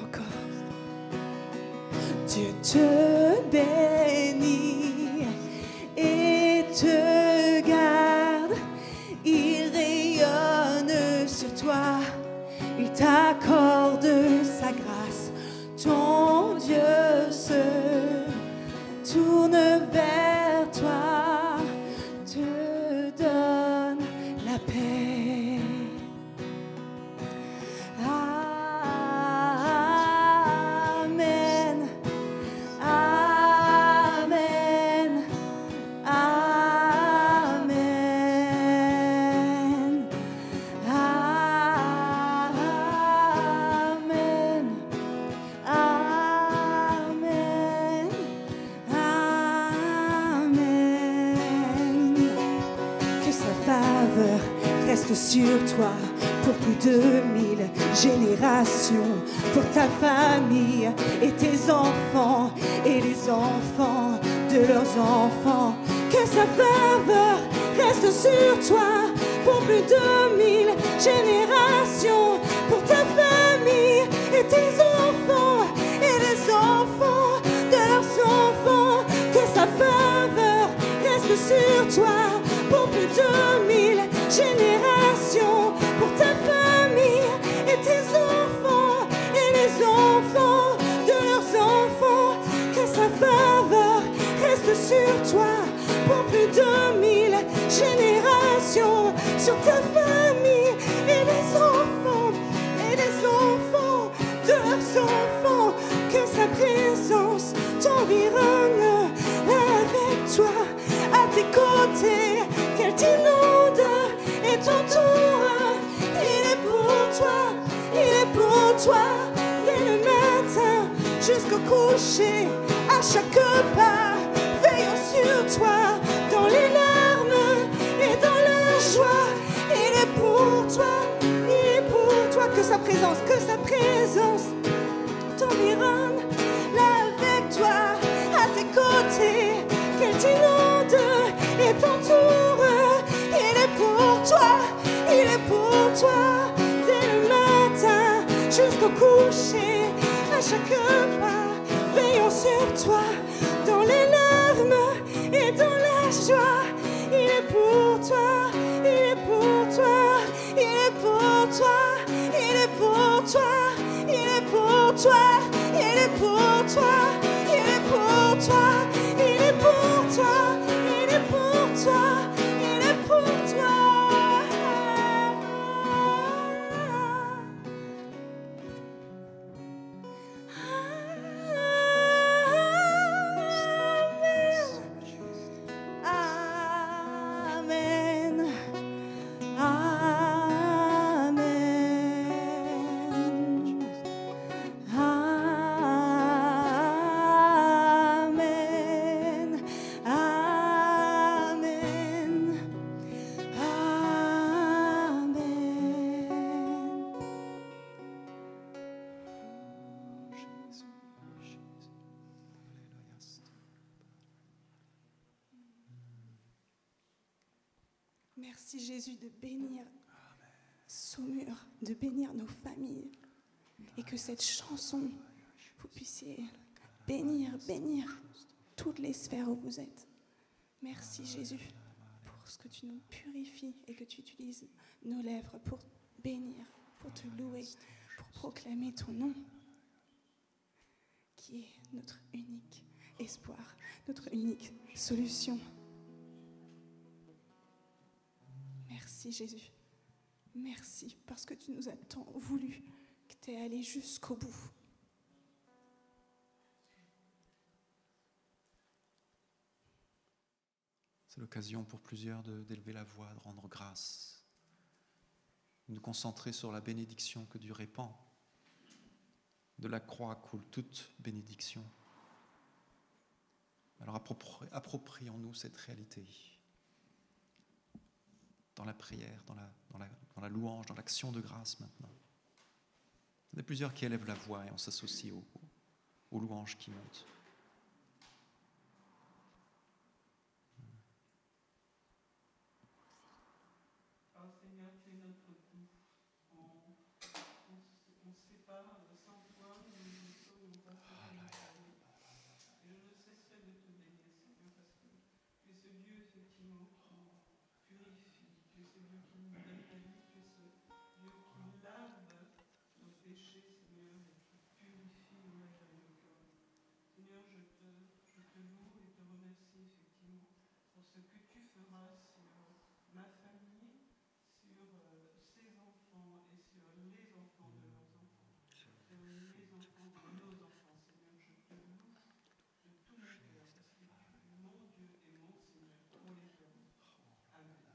Encore. Dieu te bénit et te garde. Il rayonne sur toi. Il t'accorde sa grâce. Ton Dieu se tourne vers toi, te donne la paix. Amen. Amen. Amen. Amen. reste sur toi pour plus de 1000 générations, pour ta famille et tes enfants et les enfants de leurs enfants. Que sa faveur reste sur toi pour plus de 1000 générations, pour ta famille et tes enfants et les enfants de leurs enfants. Que sa faveur reste sur toi pour plus de 1000 générations, pour ta famille et tes enfants et les enfants de leurs enfants. Que sa faveur reste sur toi pour plus de 1000 générations, sur ta famille et les enfants de leurs enfants. Que sa présence t'environne avec toi, à tes côtés, qu'elle t'inonde et t'entoure. Il est pour toi, dès le matin jusqu'au coucher, à chaque pas, veillant sur toi, dans les larmes et dans la joie. Il est pour toi, que sa présence t'environne, là avec toi, à tes côtés, qu'elle t'inonde et t'entoure. Il est pour toi, dès le matin jusqu'au coucher, à chaque pas, veillant sur toi, dans les larmes et dans la joie. Il est pour toi, il est pour toi, il est pour toi, il est pour toi, il est pour toi, il est pour toi, il est pour toi, il est pour toi, il est pour toi, il est pour toi. Merci Jésus de bénir Saumur, de bénir nos familles, et que cette chanson, vous puissiez bénir toutes les sphères où vous êtes. Merci Jésus pour ce que tu nous purifies et que tu utilises nos lèvres pour bénir, pour te louer, pour proclamer ton nom, qui est notre unique espoir, notre unique solution. Merci Jésus, merci parce que tu nous as tant voulu, que tu es allé jusqu'au bout. C'est l'occasion pour plusieurs d'élever la voix, de rendre grâce, de nous concentrer sur la bénédiction que Dieu répand. De la croix coule toute bénédiction. Alors approprions-nous cette réalité dans la prière, dans la louange, dans l'action de grâce maintenant. Il y en a plusieurs qui élèvent la voix et on s'associe aux louanges qui montent. Seigneur, tu es notre tout. On se sépare sans toi, nous ne sommes pas séparés. Et je ne cesserai de te bénir, Seigneur, parce que tu es ce Dieu, effectivement, qui purifie. Tu es ce Dieu qui nous donne la vie. Tu es ce Dieu qui lave nos péchés, Seigneur, et qui purifie nos lèvres et nos cœurs. Seigneur, je te loue et te remercie, effectivement, pour ce que tu feras sur ma famille, sur ses enfants et sur les enfants de leurs enfants, sur les enfants de nos enfants. Seigneur, je te loue de tout mon cœur parce que tu es mon Dieu et mon Seigneur pour l'éternité. Amen.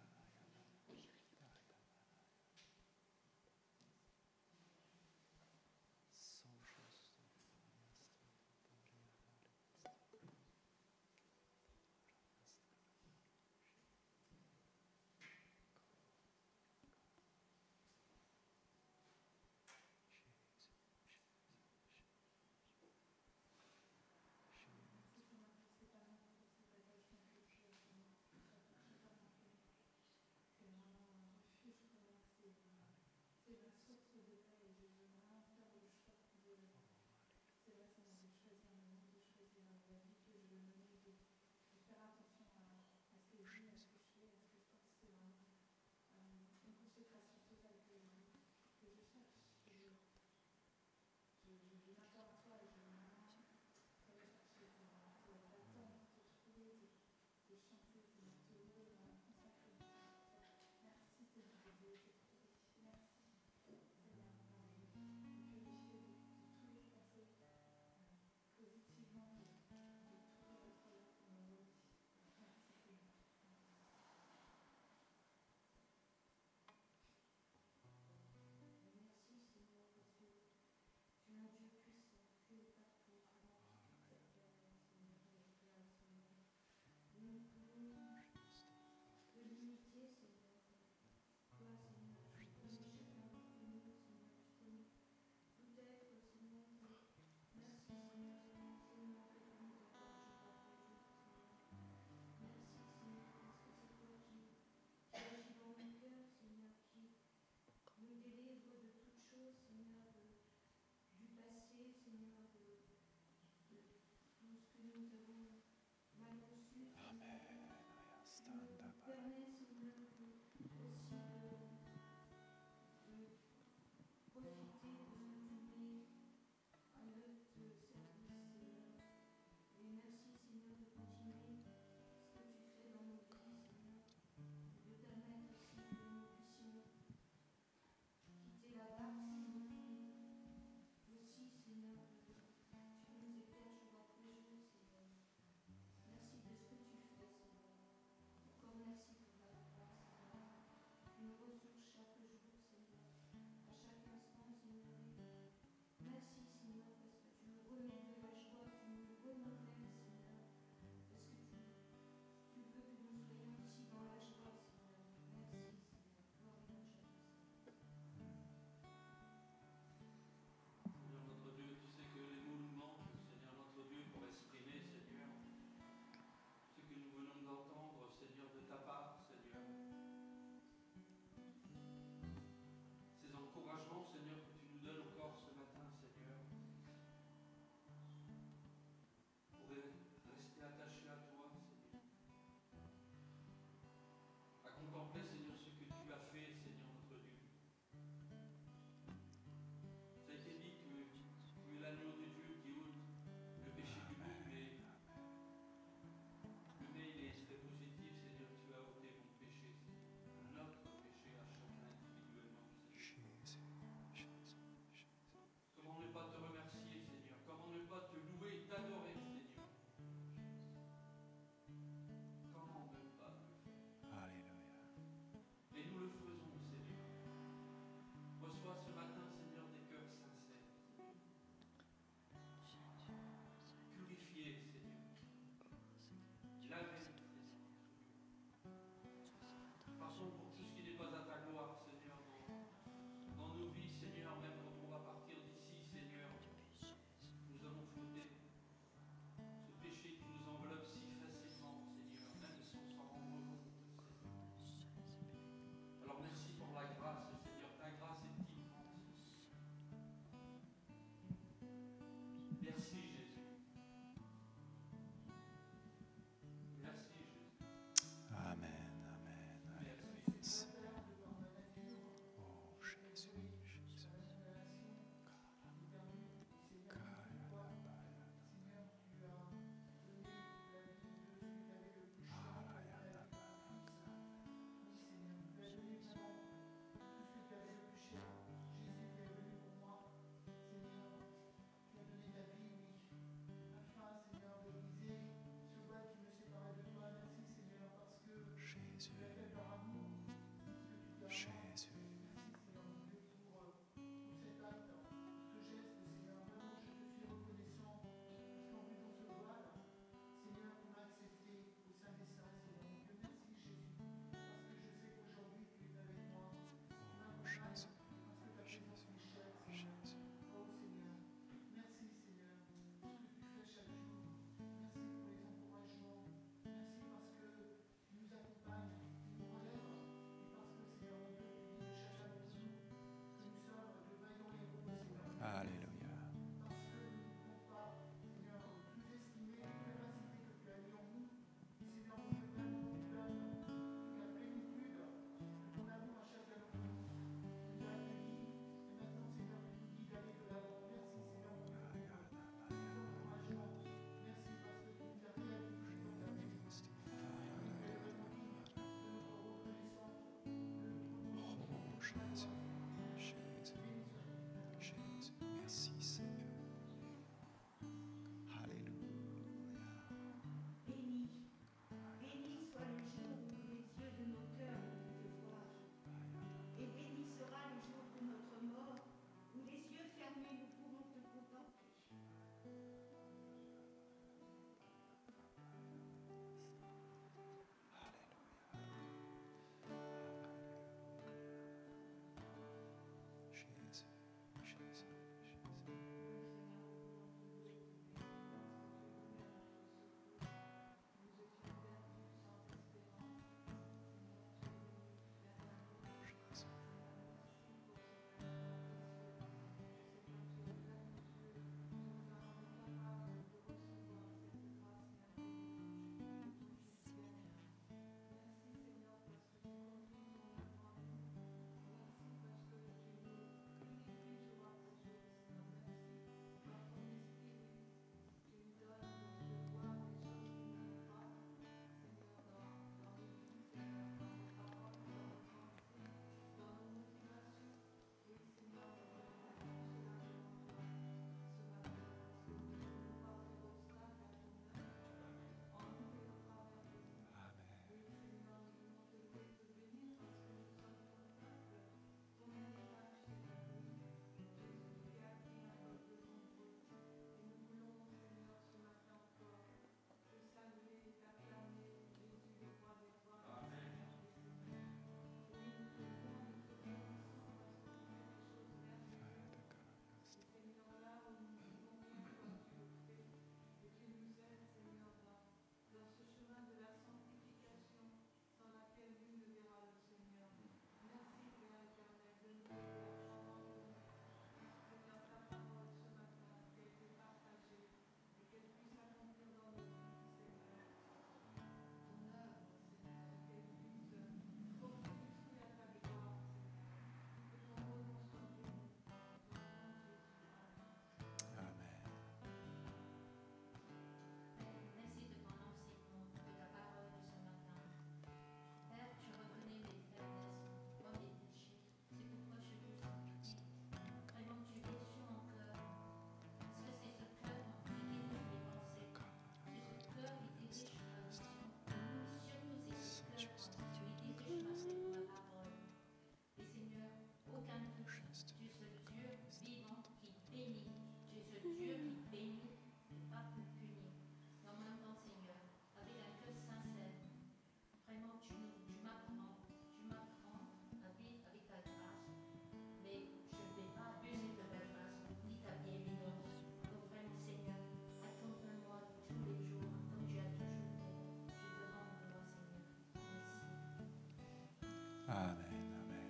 Amen, amen,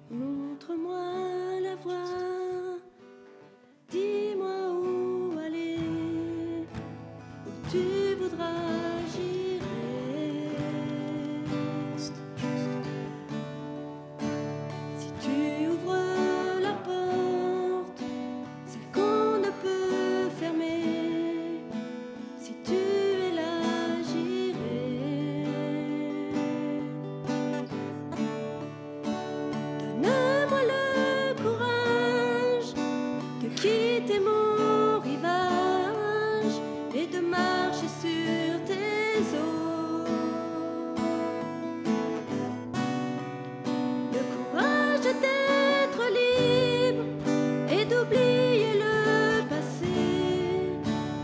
amen. Montre-moi la voie, dis-moi où aller, où tu voudras, j'irai. Si tu ouvres la porte, celle qu'on ne peut fermer, si tu es là, j'irai. Donne-moi le courage de quitter mon rivage et de marcher sur tes eaux. Le courage d'être libre et d'oublier le passé,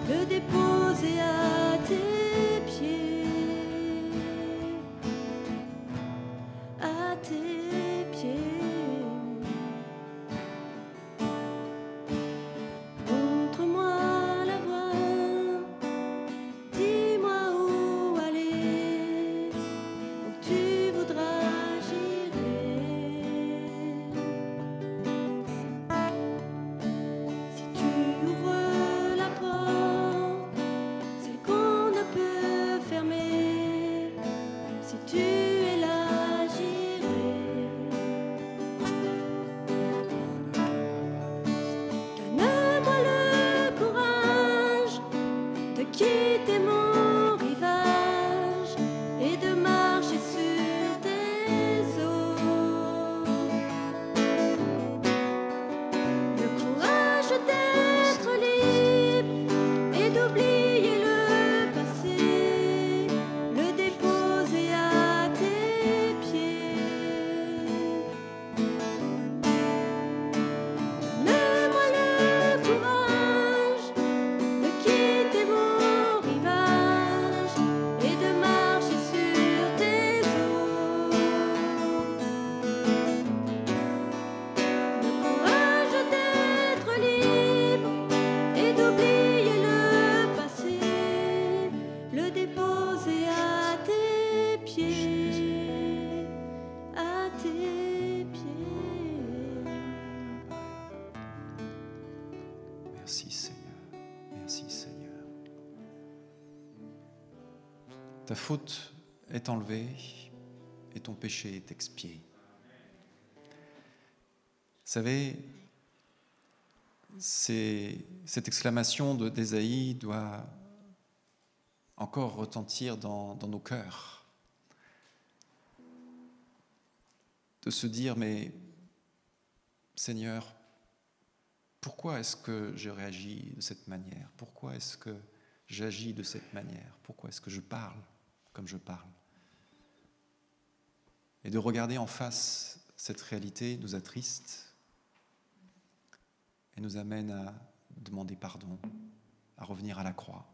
le déposer à tes pieds, à tes pieds. Montre-moi la voie, dis-moi où aller, où tu voudras, j'irai. Si tu ouvres la porte, celle qu'on ne peut fermer, si tu es là, j'irai. Donne-moi le courage de quitter mon rivage et de marcher sur tes eaux. Le courage d'être libre et d'oublier le passé, le déposer à tes pieds. Donne-moi le courage de quitter mon rivage et de marcher sur tes eaux. Le courage d'être libre et d'oublier le passé, le déposer à tes pieds, à tes pieds. Merci Seigneur, merci Seigneur. Ta faute est enlevée et ton péché est expié. Vous savez, cette exclamation d'Ésaïe doit encore retentir dans nos cœurs. De se dire, mais Seigneur, pourquoi est-ce que je réagis de cette manière? Pourquoi est-ce que j'agis de cette manière? Pourquoi est-ce que je parle comme je parle? Et de regarder en face cette réalité nous attriste et nous amène à demander pardon, à revenir à la croix.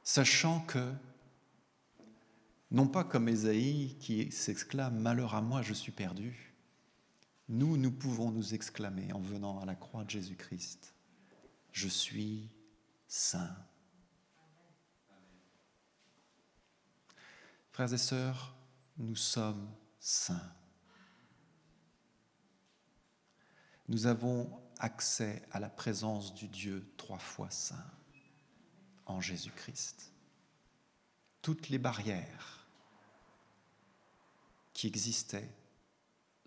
Sachant que, non pas comme Ésaïe qui s'exclame « Malheur à moi, je suis perdu », nous pouvons nous exclamer en venant à la croix de Jésus-Christ « Je suis saint ». Frères et sœurs, nous sommes saints. Nous avons accès à la présence du Dieu 3 fois saint en Jésus-Christ. Toutes les barrières qui existaient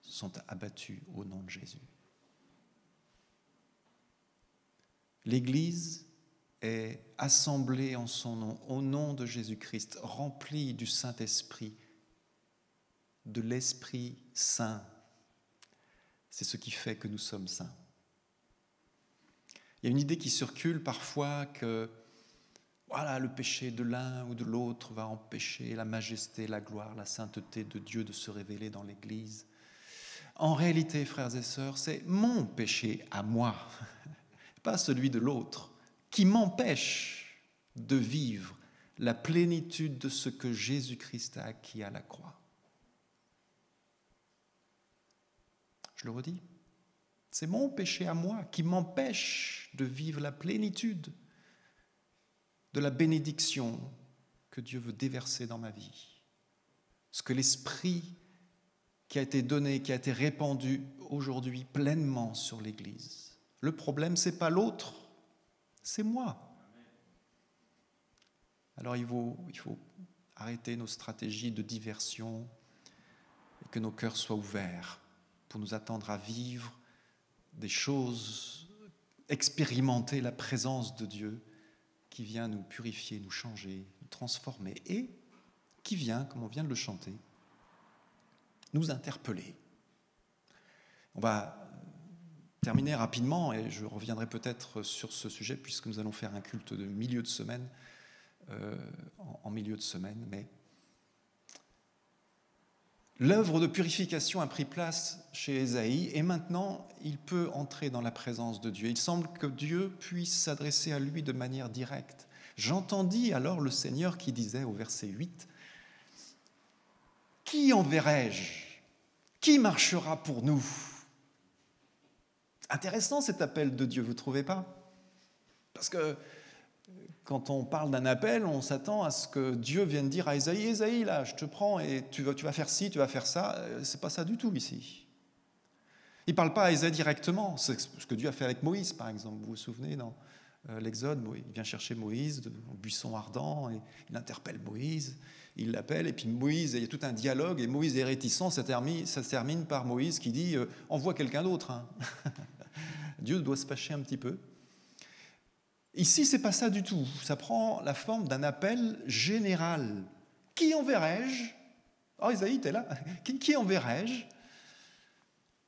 sont abattues au nom de Jésus. L'Église est assemblée en son nom, au nom de Jésus-Christ, remplie du Saint-Esprit, de l'Esprit Saint. C'est ce qui fait que nous sommes saints. Il y a une idée qui circule parfois que voilà, le péché de l'un ou de l'autre va empêcher la majesté, la gloire, la sainteté de Dieu de se révéler dans l'Église. En réalité, frères et sœurs, c'est mon péché à moi, pas celui de l'autre, qui m'empêche de vivre la plénitude de ce que Jésus-Christ a acquis à la croix. Je le redis, c'est mon péché à moi qui m'empêche de vivre la plénitude de la bénédiction que Dieu veut déverser dans ma vie. Ce que l'Esprit qui a été donné, qui a été répandu aujourd'hui pleinement sur l'Église. Le problème, ce n'est pas l'autre, c'est moi. Alors il faut arrêter nos stratégies de diversion et que nos cœurs soient ouverts pour nous attendre à vivre des choses, expérimenter la présence de Dieu qui vient nous purifier, nous changer, nous transformer et qui vient, comme on vient de le chanter, nous interpeller. On va terminer rapidement et je reviendrai peut-être sur ce sujet puisque nous allons faire un culte de milieu de semaine, en milieu de semaine, mais l'œuvre de purification a pris place chez Ésaïe et maintenant il peut entrer dans la présence de Dieu. Il semble que Dieu puisse s'adresser à lui de manière directe. J'entendis alors le Seigneur qui disait au verset 8 « Qui enverrai-je ? Qui marchera pour nous ?» Intéressant cet appel de Dieu, vous ne trouvez pas ? Parce que quand on parle d'un appel, on s'attend à ce que Dieu vienne dire à Ésaïe, « Ésaïe, là, je te prends et tu vas faire ci, tu vas faire ça. » C'est pas ça du tout ici. Il ne parle pas à Ésaïe directement. C'est ce que Dieu a fait avec Moïse, par exemple. Vous vous souvenez, dans l'Exode, il vient chercher Moïse au buisson ardent et il interpelle Moïse, il l'appelle et puis Moïse, il y a tout un dialogue et Moïse est réticent, ça se termine par Moïse qui dit « Envoie quelqu'un d'autre. Hein. » Dieu doit se fâcher un petit peu. Ici, ce n'est pas ça du tout. Ça prend la forme d'un appel général. Qui enverrai-je ? Oh, Ésaïe, t'es là. Qui enverrai-je ?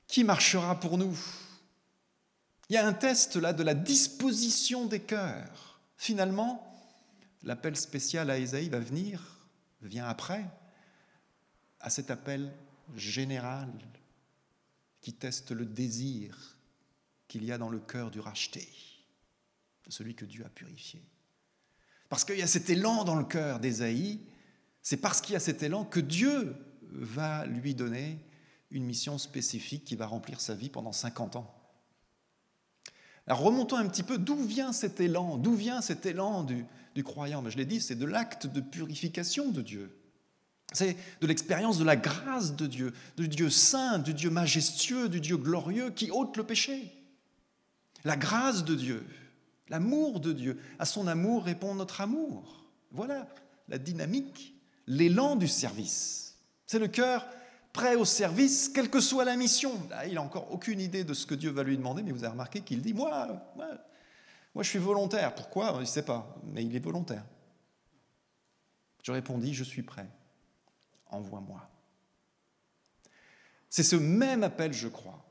Qui marchera pour nous ? Il y a un test là de la disposition des cœurs. Finalement, l'appel spécial à Ésaïe vient après, à cet appel général qui teste le désir qu'il y a dans le cœur du racheté, celui que Dieu a purifié. Parce qu'il y a cet élan dans le cœur d'Ésaïe, c'est parce qu'il y a cet élan que Dieu va lui donner une mission spécifique qui va remplir sa vie pendant 50 ans. Alors remontons un petit peu, d'où vient cet élan du croyant ? Mais je l'ai dit, c'est de l'acte de purification de Dieu. C'est de l'expérience de la grâce de Dieu, du Dieu saint, du Dieu majestueux, du Dieu glorieux qui ôte le péché. La grâce de Dieu, l'amour de Dieu. À son amour répond notre amour. Voilà la dynamique, l'élan du service. C'est le cœur prêt au service, quelle que soit la mission. Là, il n'a encore aucune idée de ce que Dieu va lui demander, mais vous avez remarqué qu'il dit « Moi, je suis volontaire. » Pourquoi ? Il ne sait pas, mais il est volontaire. Je répondis « Je suis prêt. Envoie-moi. » C'est ce même appel, je crois,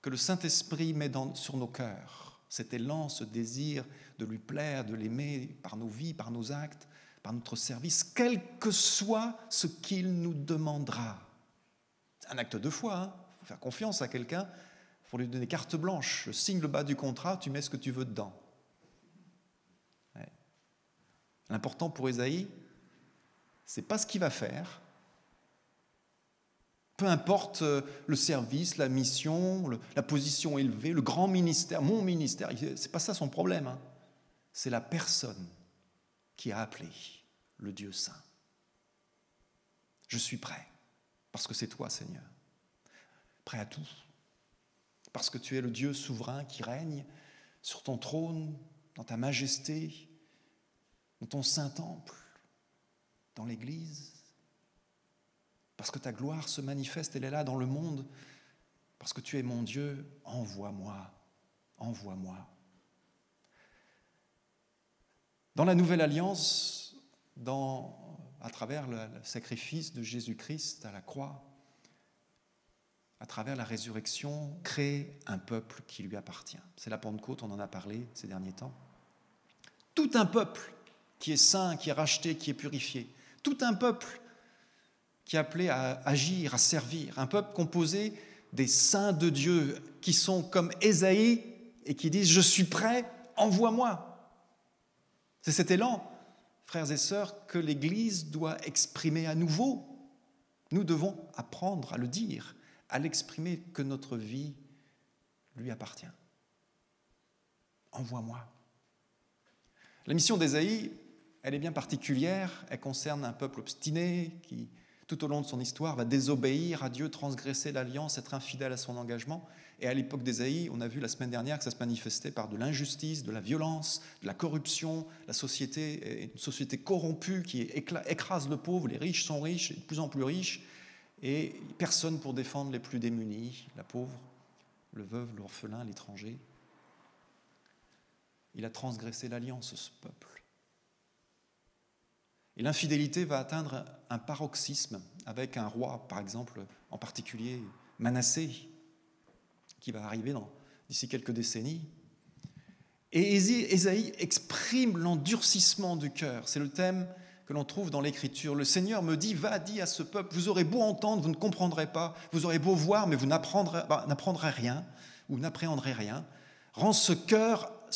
que le Saint-Esprit met sur nos cœurs. Cet élan, ce désir de lui plaire, de l'aimer par nos vies, par nos actes, par notre service, quel que soit ce qu'il nous demandera. C'est un acte de foi, hein. Il faut faire confiance à quelqu'un, il faut lui donner carte blanche. Je signe le bas du contrat, tu mets ce que tu veux dedans. Ouais. L'important pour Ésaïe, c'est pas ce qu'il va faire. Peu importe le service, la mission, la position élevée, le grand ministère, mon ministère, c'est pas ça son problème. Hein. C'est la personne qui a appelé le Dieu saint. Je suis prêt. Parce que c'est toi, Seigneur, prêt à tout. Parce que tu es le Dieu souverain qui règne sur ton trône, dans ta majesté, dans ton saint temple, dans l'Église. Parce que ta gloire se manifeste, elle est là dans le monde. Parce que tu es mon Dieu, envoie-moi, envoie-moi. Dans la Nouvelle Alliance, à travers le sacrifice de Jésus-Christ à la croix, à travers la résurrection, crée un peuple qui lui appartient. C'est la Pentecôte, on en a parlé ces derniers temps. Tout un peuple qui est saint, qui est racheté, qui est purifié. Tout un peuple qui est appelé à agir, à servir. Un peuple composé des saints de Dieu qui sont comme Ésaïe et qui disent « Je suis prêt, envoie-moi ». C'est cet élan, frères et sœurs, que l'Église doit exprimer à nouveau. Nous devons apprendre à le dire, à l'exprimer, que notre vie lui appartient. Envoie-moi. La mission d'Ésaïe, elle est bien particulière, elle concerne un peuple obstiné qui, tout au long de son histoire, va désobéir à Dieu, transgresser l'alliance, être infidèle à son engagement. Et à l'époque d'Ésaïe, on a vu la semaine dernière que ça se manifestait par de l'injustice, de la violence, de la corruption. La société est une société corrompue qui écrase le pauvre, les riches sont riches, et de plus en plus riches, et personne pour défendre les plus démunis, la pauvre, le veuve, l'orphelin, l'étranger. Il a transgressé l'alliance, ce peuple. Et l'infidélité va atteindre un paroxysme avec un roi, par exemple, en particulier Manassé, qui va arriver d'ici quelques décennies. Et Ésaïe exprime l'endurcissement du cœur. C'est le thème que l'on trouve dans l'Écriture. Le Seigneur me dit, va, dis à ce peuple, vous aurez beau entendre, vous ne comprendrez pas, vous aurez beau voir, mais vous n'apprendrez rien, ou n'appréhenderez rien. Rends ce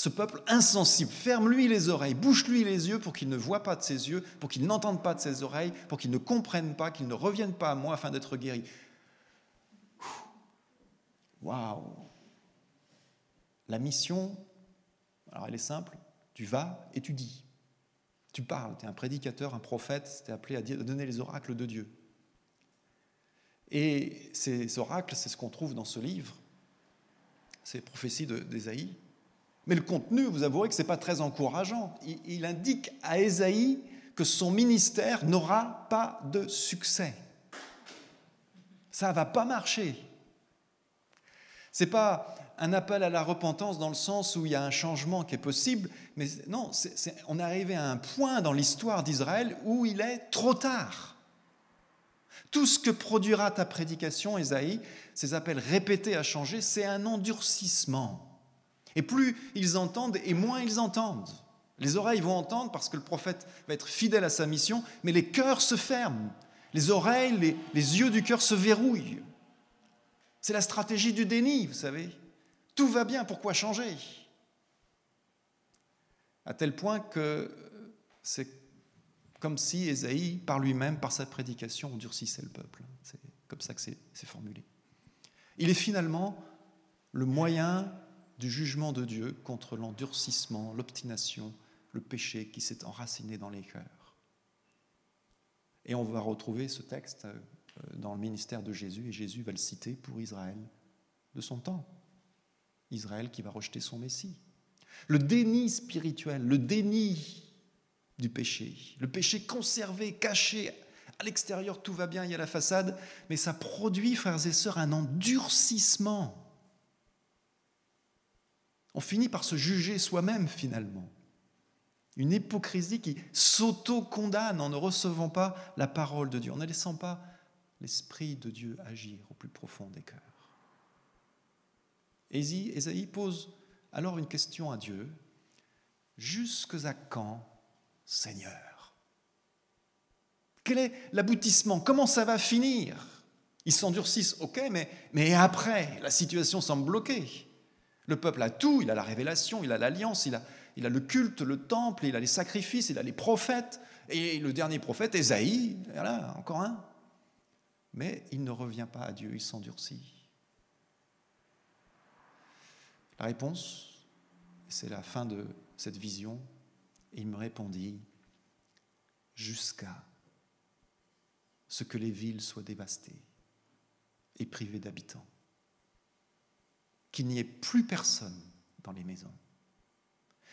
peuple insensible, ferme-lui les oreilles, bouche-lui les yeux pour qu'il ne voie pas de ses yeux, pour qu'il n'entende pas de ses oreilles, pour qu'il ne comprenne pas, qu'il ne revienne pas à moi afin d'être guéri. Waouh! La mission, alors elle est simple, tu vas et tu dis. Tu parles, tu es un prédicateur, un prophète, tu es appelé à donner les oracles de Dieu. Et ces oracles, c'est ce qu'on trouve dans ce livre, ces prophéties d'Ésaïe. Mais le contenu, vous avouerez que ce n'est pas très encourageant. Il indique à Ésaïe que son ministère n'aura pas de succès. Ça ne va pas marcher. Ce n'est pas un appel à la repentance dans le sens où il y a un changement qui est possible, mais non, on est arrivé à un point dans l'histoire d'Israël où il est trop tard. Tout ce que produira ta prédication, Ésaïe, ces appels répétés à changer, c'est un endurcissement. Et plus ils entendent, et moins ils entendent. Les oreilles vont entendre parce que le prophète va être fidèle à sa mission, mais les cœurs se ferment. Les oreilles, les yeux du cœur se verrouillent. C'est la stratégie du déni, vous savez. Tout va bien, pourquoi changer? À tel point que c'est comme si Ésaïe, par lui-même, par sa prédication, endurcissait le peuple. C'est comme ça que c'est formulé. Il est finalement le moyen du jugement de Dieu contre l'endurcissement, l'obstination, le péché qui s'est enraciné dans les cœurs. Et on va retrouver ce texte dans le ministère de Jésus, et Jésus va le citer pour Israël de son temps. Israël qui va rejeter son Messie. Le déni spirituel, le déni du péché, le péché conservé, caché, à l'extérieur tout va bien, il y a la façade, mais ça produit, frères et sœurs, un endurcissement. On finit par se juger soi-même finalement. Une hypocrisie qui s'auto-condamne en ne recevant pas la parole de Dieu, en ne laissant pas l'Esprit de Dieu agir au plus profond des cœurs. Ésaïe pose alors une question à Dieu. Jusque à quand, Seigneur? Quel est l'aboutissement? Comment ça va finir? Ils s'endurcissent, ok, mais après, la situation semble bloquée. Le peuple a tout, il a la révélation, il a l'alliance, il a le culte, le temple, il a les sacrifices, il a les prophètes, et le dernier prophète, Ésaïe, voilà, encore un. Mais il ne revient pas à Dieu, il s'endurcit. La réponse, c'est la fin de cette vision, et il me répondit, jusqu'à ce que les villes soient dévastées et privées d'habitants, qu'il n'y ait plus personne dans les maisons,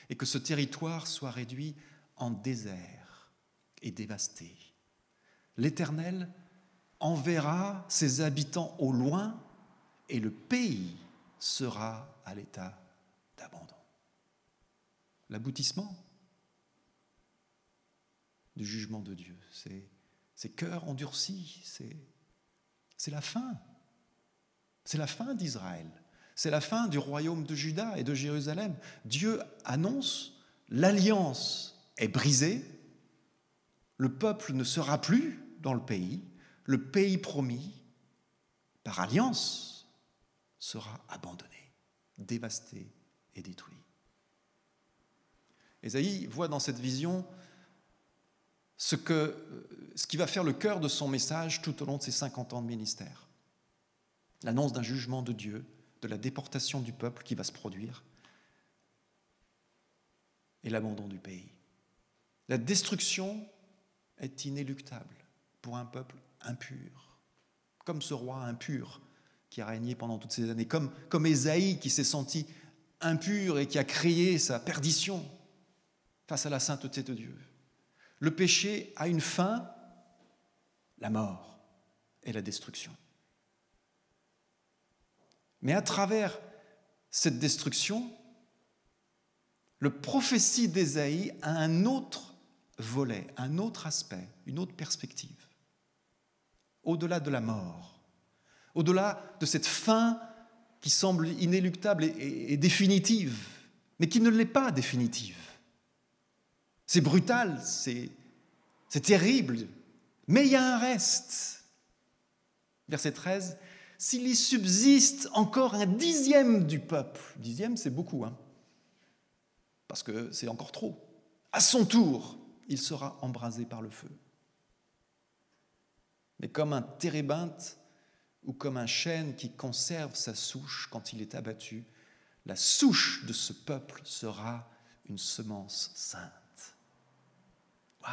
et que ce territoire soit réduit en désert et dévasté. L'Éternel enverra ses habitants au loin, et le pays sera à l'état d'abandon. L'aboutissement du jugement de Dieu, ces cœurs endurcis, c'est la fin. C'est la fin d'Israël. C'est la fin du royaume de Juda et de Jérusalem. Dieu annonce, l'alliance est brisée, le peuple ne sera plus dans le pays promis, par alliance, sera abandonné, dévasté et détruit. Ésaïe voit dans cette vision ce qui va faire le cœur de son message tout au long de ses 50 ans de ministère. L'annonce d'un jugement de Dieu, de la déportation du peuple qui va se produire et l'abandon du pays. La destruction est inéluctable pour un peuple impur, comme ce roi impur qui a régné pendant toutes ces années, comme Ésaïe qui s'est senti impur et qui a crié sa perdition face à la sainteté de Dieu. Le péché a une fin, la mort et la destruction. Mais à travers cette destruction, le prophétie d'Ésaïe a un autre volet, un autre aspect, une autre perspective. Au-delà de la mort, au-delà de cette fin qui semble inéluctable et définitive, mais qui ne l'est pas définitive. C'est brutal, c'est terrible, mais il y a un reste. Verset 13, « S'il y subsiste encore un dixième du peuple », dixième c'est beaucoup, parce que c'est encore trop, à son tour, il sera embrasé par le feu. Mais comme un térébinthe ou comme un chêne qui conserve sa souche quand il est abattu, la souche de ce peuple sera une semence sainte. Waouh!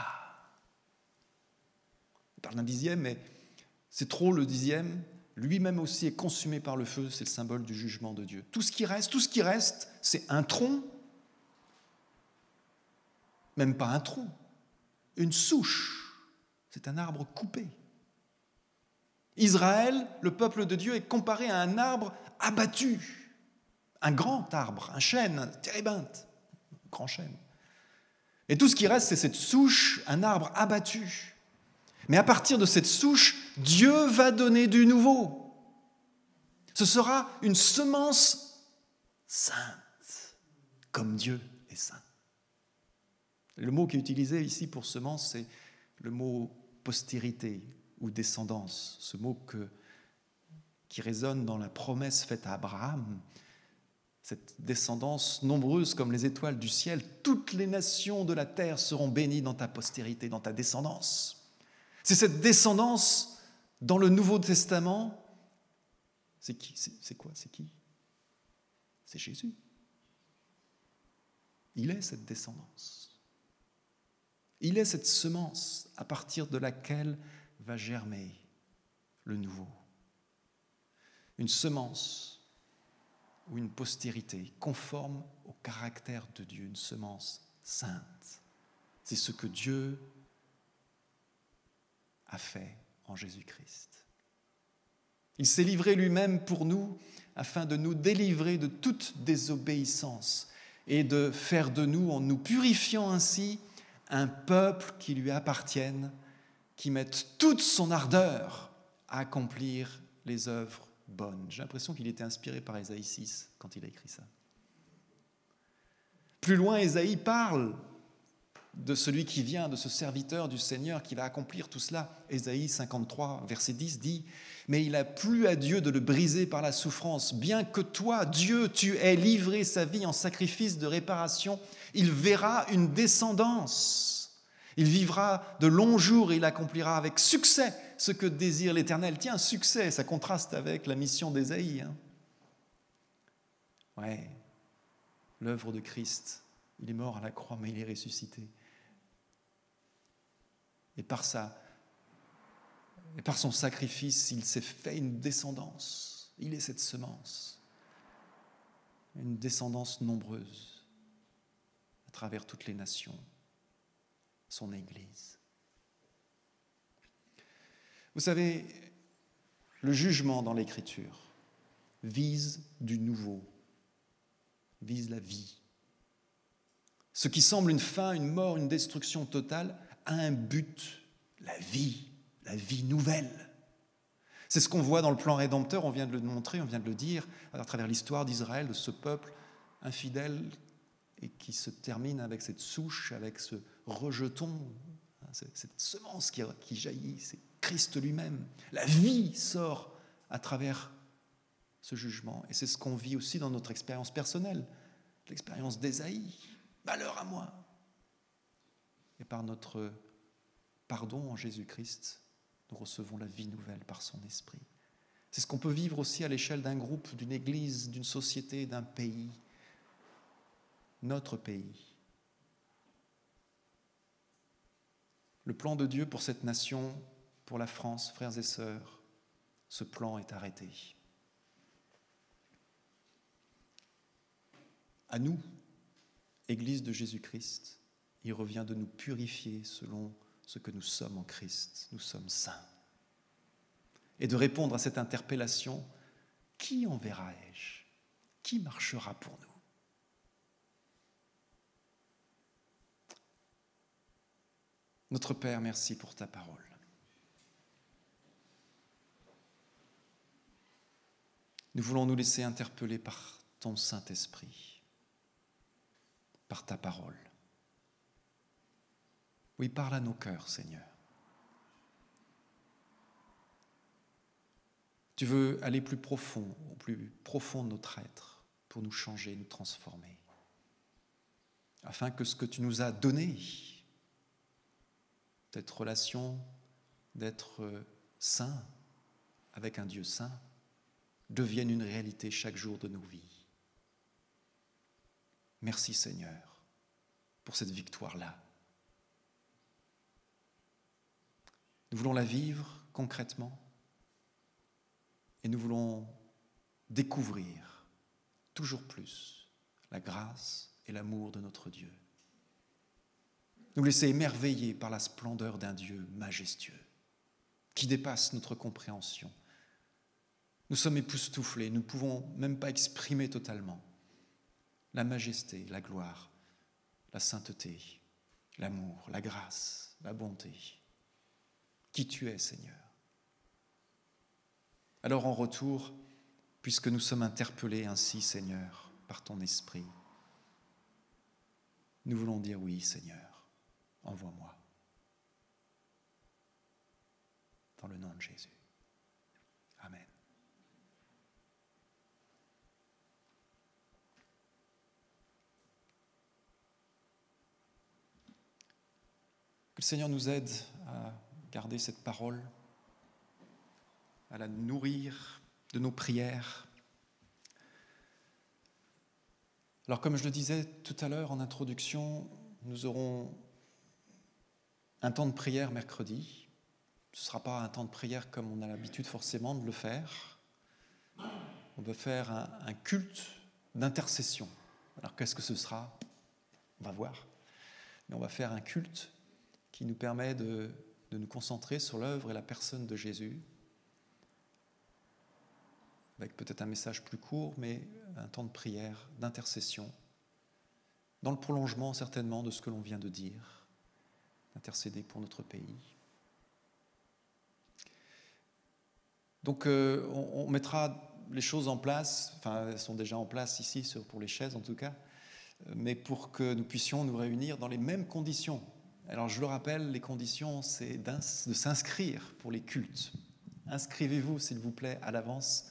Il parle d'un dixième, mais c'est trop le dixième. Lui-même aussi est consumé par le feu, c'est le symbole du jugement de Dieu. Tout ce qui reste, c'est un tronc, même pas un tronc, une souche, c'est un arbre coupé. Israël, le peuple de Dieu, est comparé à un arbre abattu, un grand arbre, un chêne, un térébinthe, un grand chêne. Et tout ce qui reste, c'est cette souche, un arbre abattu. Mais à partir de cette souche, Dieu va donner du nouveau. Ce sera une semence sainte, comme Dieu est saint. Le mot qui est utilisé ici pour semence, c'est le mot postérité ou descendance, ce mot qui résonne dans la promesse faite à Abraham, cette descendance nombreuse comme les étoiles du ciel, toutes les nations de la terre seront bénies dans ta postérité, dans ta descendance. C'est cette descendance dans le Nouveau Testament. C'est qui ? C'est quoi ? C'est qui ? C'est Jésus. Il est cette descendance. Il est cette semence à partir de laquelle va germer le nouveau. Une semence ou une postérité conforme au caractère de Dieu, une semence sainte. C'est ce que Dieu a fait en Jésus-Christ. Il s'est livré lui-même pour nous afin de nous délivrer de toute désobéissance et de faire de nous, en nous purifiant ainsi, un peuple qui lui appartienne, qui mette toute son ardeur à accomplir les œuvres bonnes. J'ai l'impression qu'il était inspiré par Ésaïe 6 quand il a écrit ça. Plus loin, Ésaïe parle de celui qui vient, de ce serviteur du Seigneur qui va accomplir tout cela. Ésaïe 53, verset 10 dit « Mais il a plu à Dieu de le briser par la souffrance. Bien que toi, Dieu, tu aies livré sa vie en sacrifice de réparation, il verra une descendance. Il vivra de longs jours et il accomplira avec succès ce que désire l'Éternel. » Tiens, succès, ça contraste avec la mission d'Ésaïe. Ouais, l'œuvre de Christ, il est mort à la croix, mais il est ressuscité. Et par son sacrifice, il s'est fait une descendance. Il est cette semence, une descendance nombreuse à travers toutes les nations, son Église. Vous savez, le jugement dans l'Écriture vise du nouveau, vise la vie. Ce qui semble une fin, une mort, une destruction totale, a un but, la vie nouvelle. C'est ce qu'on voit dans le plan rédempteur, on vient de le montrer, on vient de le dire, à travers l'histoire d'Israël, de ce peuple infidèle, et qui se termine avec cette souche, avec ce rejeton, cette semence qui jaillit, c'est Christ lui-même. La vie sort à travers ce jugement. Et c'est ce qu'on vit aussi dans notre expérience personnelle, l'expérience d'Ésaïe. Malheur à moi. Et par notre pardon en Jésus-Christ, nous recevons la vie nouvelle par son esprit. C'est ce qu'on peut vivre aussi à l'échelle d'un groupe, d'une église, d'une société, d'un pays. Notre pays. Le plan de Dieu pour cette nation, pour la France, frères et sœurs, ce plan est arrêté. À nous, Église de Jésus-Christ, il revient de nous purifier selon ce que nous sommes en Christ. Nous sommes saints. Et de répondre à cette interpellation, qui enverrai-je ? Qui marchera pour nous ? Notre Père, merci pour ta parole. Nous voulons nous laisser interpeller par ton Saint-Esprit, par ta parole. Oui, parle à nos cœurs, Seigneur. Tu veux aller plus profond, au plus profond de notre être, pour nous changer, nous transformer, afin que ce que tu nous as donné, cette relation d'être saint avec un Dieu saint, devienne une réalité chaque jour de nos vies. Merci Seigneur pour cette victoire-là. Nous voulons la vivre concrètement et nous voulons découvrir toujours plus la grâce et l'amour de notre Dieu. Nous laisser émerveiller par la splendeur d'un Dieu majestueux qui dépasse notre compréhension. Nous sommes époustouflés, nous ne pouvons même pas exprimer totalement la majesté, la gloire, la sainteté, l'amour, la grâce, la bonté. Qui tu es, Seigneur. Alors en retour, puisque nous sommes interpellés ainsi, Seigneur, par ton esprit, nous voulons dire oui, Seigneur, envoie-moi. Dans le nom de Jésus. Amen. Que le Seigneur nous aide à garder cette parole, à la nourrir de nos prières. Alors comme je le disais tout à l'heure en introduction, nous aurons un temps de prière mercredi. Ce ne sera pas un temps de prière comme on a l'habitude forcément de le faire. On va faire un culte d'intercession. Alors qu'est-ce que ce sera ? On va voir. Mais on va faire un culte qui nous permet de nous concentrer sur l'œuvre et la personne de Jésus, avec peut-être un message plus court, mais un temps de prière, d'intercession, dans le prolongement certainement de ce que l'on vient de dire, d'intercéder pour notre pays. Donc on mettra les choses en place, enfin elles sont déjà en place ici, pour les chaises en tout cas, mais pour que nous puissions nous réunir dans les mêmes conditions. Alors je le rappelle, les conditions, c'est de s'inscrire pour les cultes. Inscrivez-vous, s'il vous plaît, à l'avance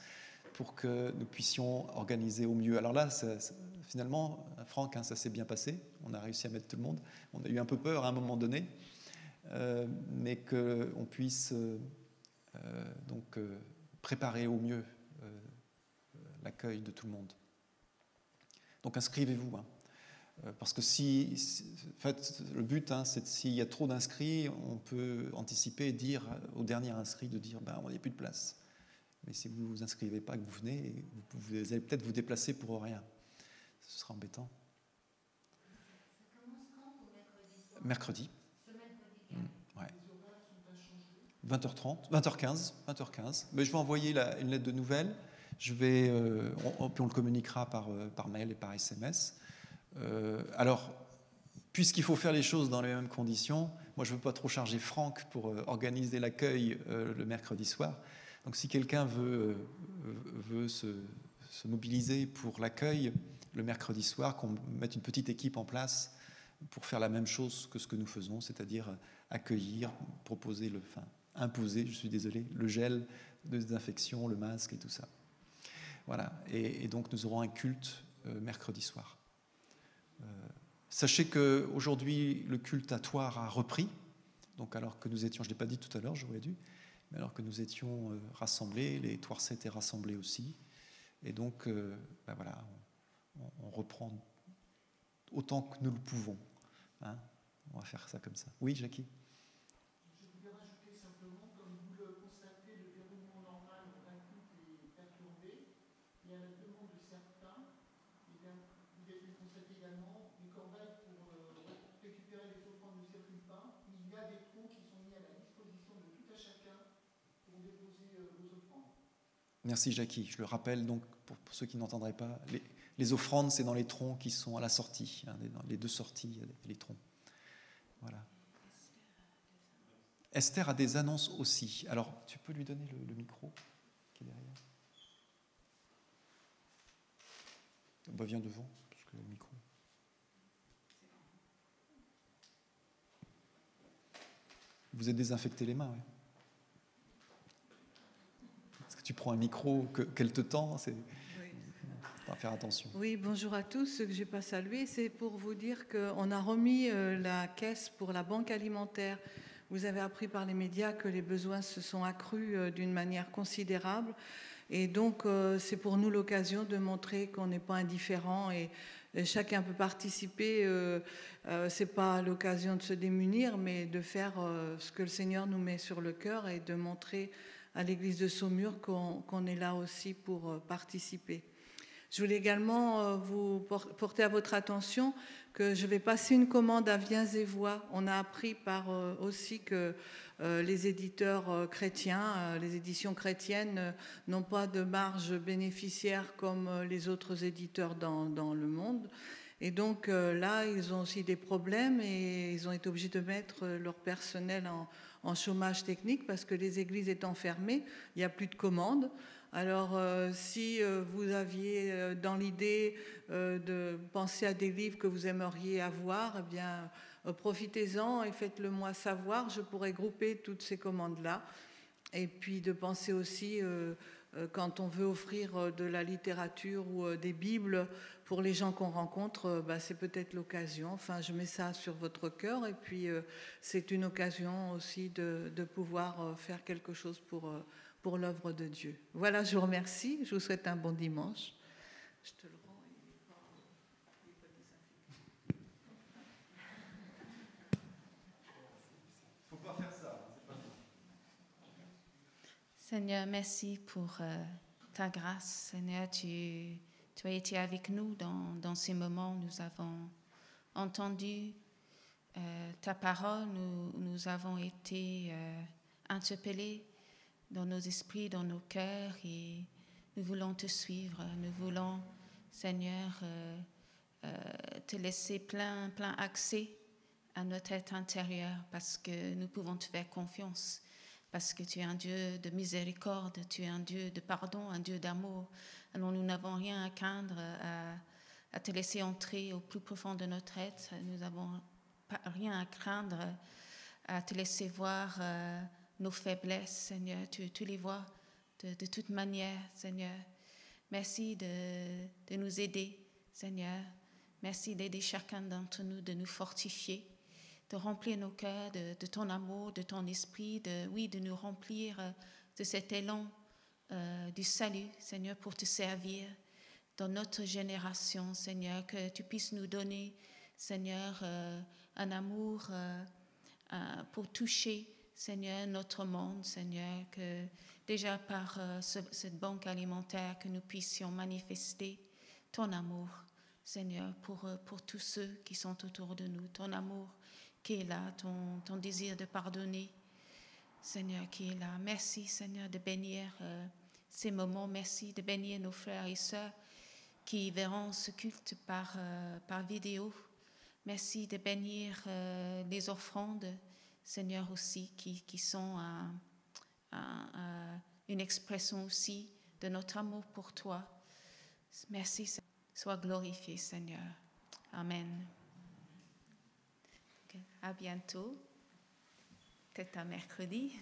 pour que nous puissions organiser au mieux. Alors là, finalement, Franck, ça s'est bien passé. On a réussi à mettre tout le monde. On a eu un peu peur à un moment donné, mais qu'on puisse préparer au mieux l'accueil de tout le monde. Donc inscrivez-vous. Parce que en fait, le but, c'est s'il y a trop d'inscrits, on peut anticiper et dire au dernier inscrit de dire il n'y a plus de place. Mais si vous ne vous inscrivez pas, que vous venez, vous allez peut-être vous déplacer pour rien. Ce sera embêtant. Ça commence quand pour mercredi ? Mercredi. Ouais. 20h30, 20h15. Mais je vais envoyer une lettre de nouvelles. Puis on le communiquera par mail et par SMS. Alors, puisqu'il faut faire les choses dans les mêmes conditions, moi je ne veux pas trop charger Franck pour organiser l'accueil le mercredi soir. Donc si quelqu'un veut se mobiliser pour l'accueil le mercredi soir, qu'on mette une petite équipe en place pour faire la même chose que ce que nous faisons, c'est-à-dire accueillir, imposer, je suis désolé, le gel de désinfection, le masque et tout ça. Voilà, et donc nous aurons un culte mercredi soir. Sachez qu'aujourd'hui, le culte à Thouars a repris. Donc, alors que nous étions, je ne l'ai pas dit tout à l'heure, j'aurais dû, mais alors que nous étions rassemblés, les Thouarsais étaient rassemblés aussi. Et donc, voilà, on reprend autant que nous le pouvons. On va faire ça comme ça. Oui, Jackie ? vous faites également des corbeilles pour récupérer les offrandes ne circulent pas. Il y a des troncs qui sont mis à la disposition de tout à chacun pour déposer vos offrandes. Merci Jackie. Je le rappelle donc pour ceux qui n'entendraient pas, les offrandes, c'est dans les troncs qui sont à la sortie. Hein, dans les deux sorties, il y a les troncs. Voilà. Esther a des annonces aussi. Alors, tu peux lui donner le micro qui est derrière. Bah, viens devant, parce que le micro. Vous êtes désinfecté les mains, oui. Est-ce que tu prends un micro qu'elle te tend, c'est... Oui. On va faire attention. Oui, bonjour à tous. Ce que je n'ai pas salué, c'est pour vous dire qu'on a remis la caisse pour la banque alimentaire. Vous avez appris par les médias que les besoins se sont accrus d'une manière considérable. Et donc, c'est pour nous l'occasion de montrer qu'on n'est pas indifférent et chacun peut participer. Ce n'est pas l'occasion de se démunir, mais de faire ce que le Seigneur nous met sur le cœur et de montrer à l'église de Saumur qu'on est là aussi pour participer. Je voulais également vous porter à votre attention que je vais passer une commande à Viens et Voix. On a appris aussi que les éditeurs chrétiens, les éditions chrétiennes n'ont pas de marge bénéficiaire comme les autres éditeurs dans le monde. Et donc là, ils ont aussi des problèmes et ils ont été obligés de mettre leur personnel en chômage technique parce que les églises étant fermées, il n'y a plus de commandes. Alors, si vous aviez dans l'idée de penser à des livres que vous aimeriez avoir, eh bien, profitez-en et faites-le moi savoir. Je pourrais grouper toutes ces commandes-là. Et puis de penser aussi, quand on veut offrir de la littérature ou des bibles pour les gens qu'on rencontre, c'est peut-être l'occasion. Enfin, je mets ça sur votre cœur. Et puis, c'est une occasion aussi de pouvoir faire quelque chose pour l'œuvre de Dieu. Voilà, je vous remercie. Je vous souhaite un bon dimanche. Je te le rends. Faut pas faire ça. Seigneur, merci pour ta grâce. Seigneur, tu as été avec nous dans ces moments. Nous avons entendu ta parole. Nous avons été interpellés dans nos esprits, dans nos cœurs, et nous voulons te suivre. Nous voulons, Seigneur, te laisser plein accès à notre être intérieur parce que nous pouvons te faire confiance, parce que tu es un Dieu de miséricorde, tu es un Dieu de pardon, un Dieu d'amour. Alors nous n'avons rien à craindre à te laisser entrer au plus profond de notre être. Nous n'avons rien à craindre à te laisser voir nos faiblesses, Seigneur, tu les vois de toute manière, Seigneur. Merci de nous aider, Seigneur. Merci d'aider chacun d'entre nous, de nous fortifier, de remplir nos cœurs de ton amour, de ton esprit, de nous remplir de cet élan du salut, Seigneur, pour te servir dans notre génération, Seigneur, que tu puisses nous donner, Seigneur, un amour pour toucher, Seigneur, notre monde, Seigneur, que déjà par cette banque alimentaire, que nous puissions manifester ton amour, Seigneur, pour tous ceux qui sont autour de nous, ton amour qui est là, ton désir de pardonner, Seigneur, qui est là. Merci, Seigneur, de bénir ces moments. Merci de bénir nos frères et sœurs qui verront ce culte par vidéo. Merci de bénir les offrandes, Seigneur, aussi, qui sont une expression aussi de notre amour pour toi. Merci, Seigneur. Sois glorifié, Seigneur. Amen. Okay. À bientôt. Peut-être à mercredi.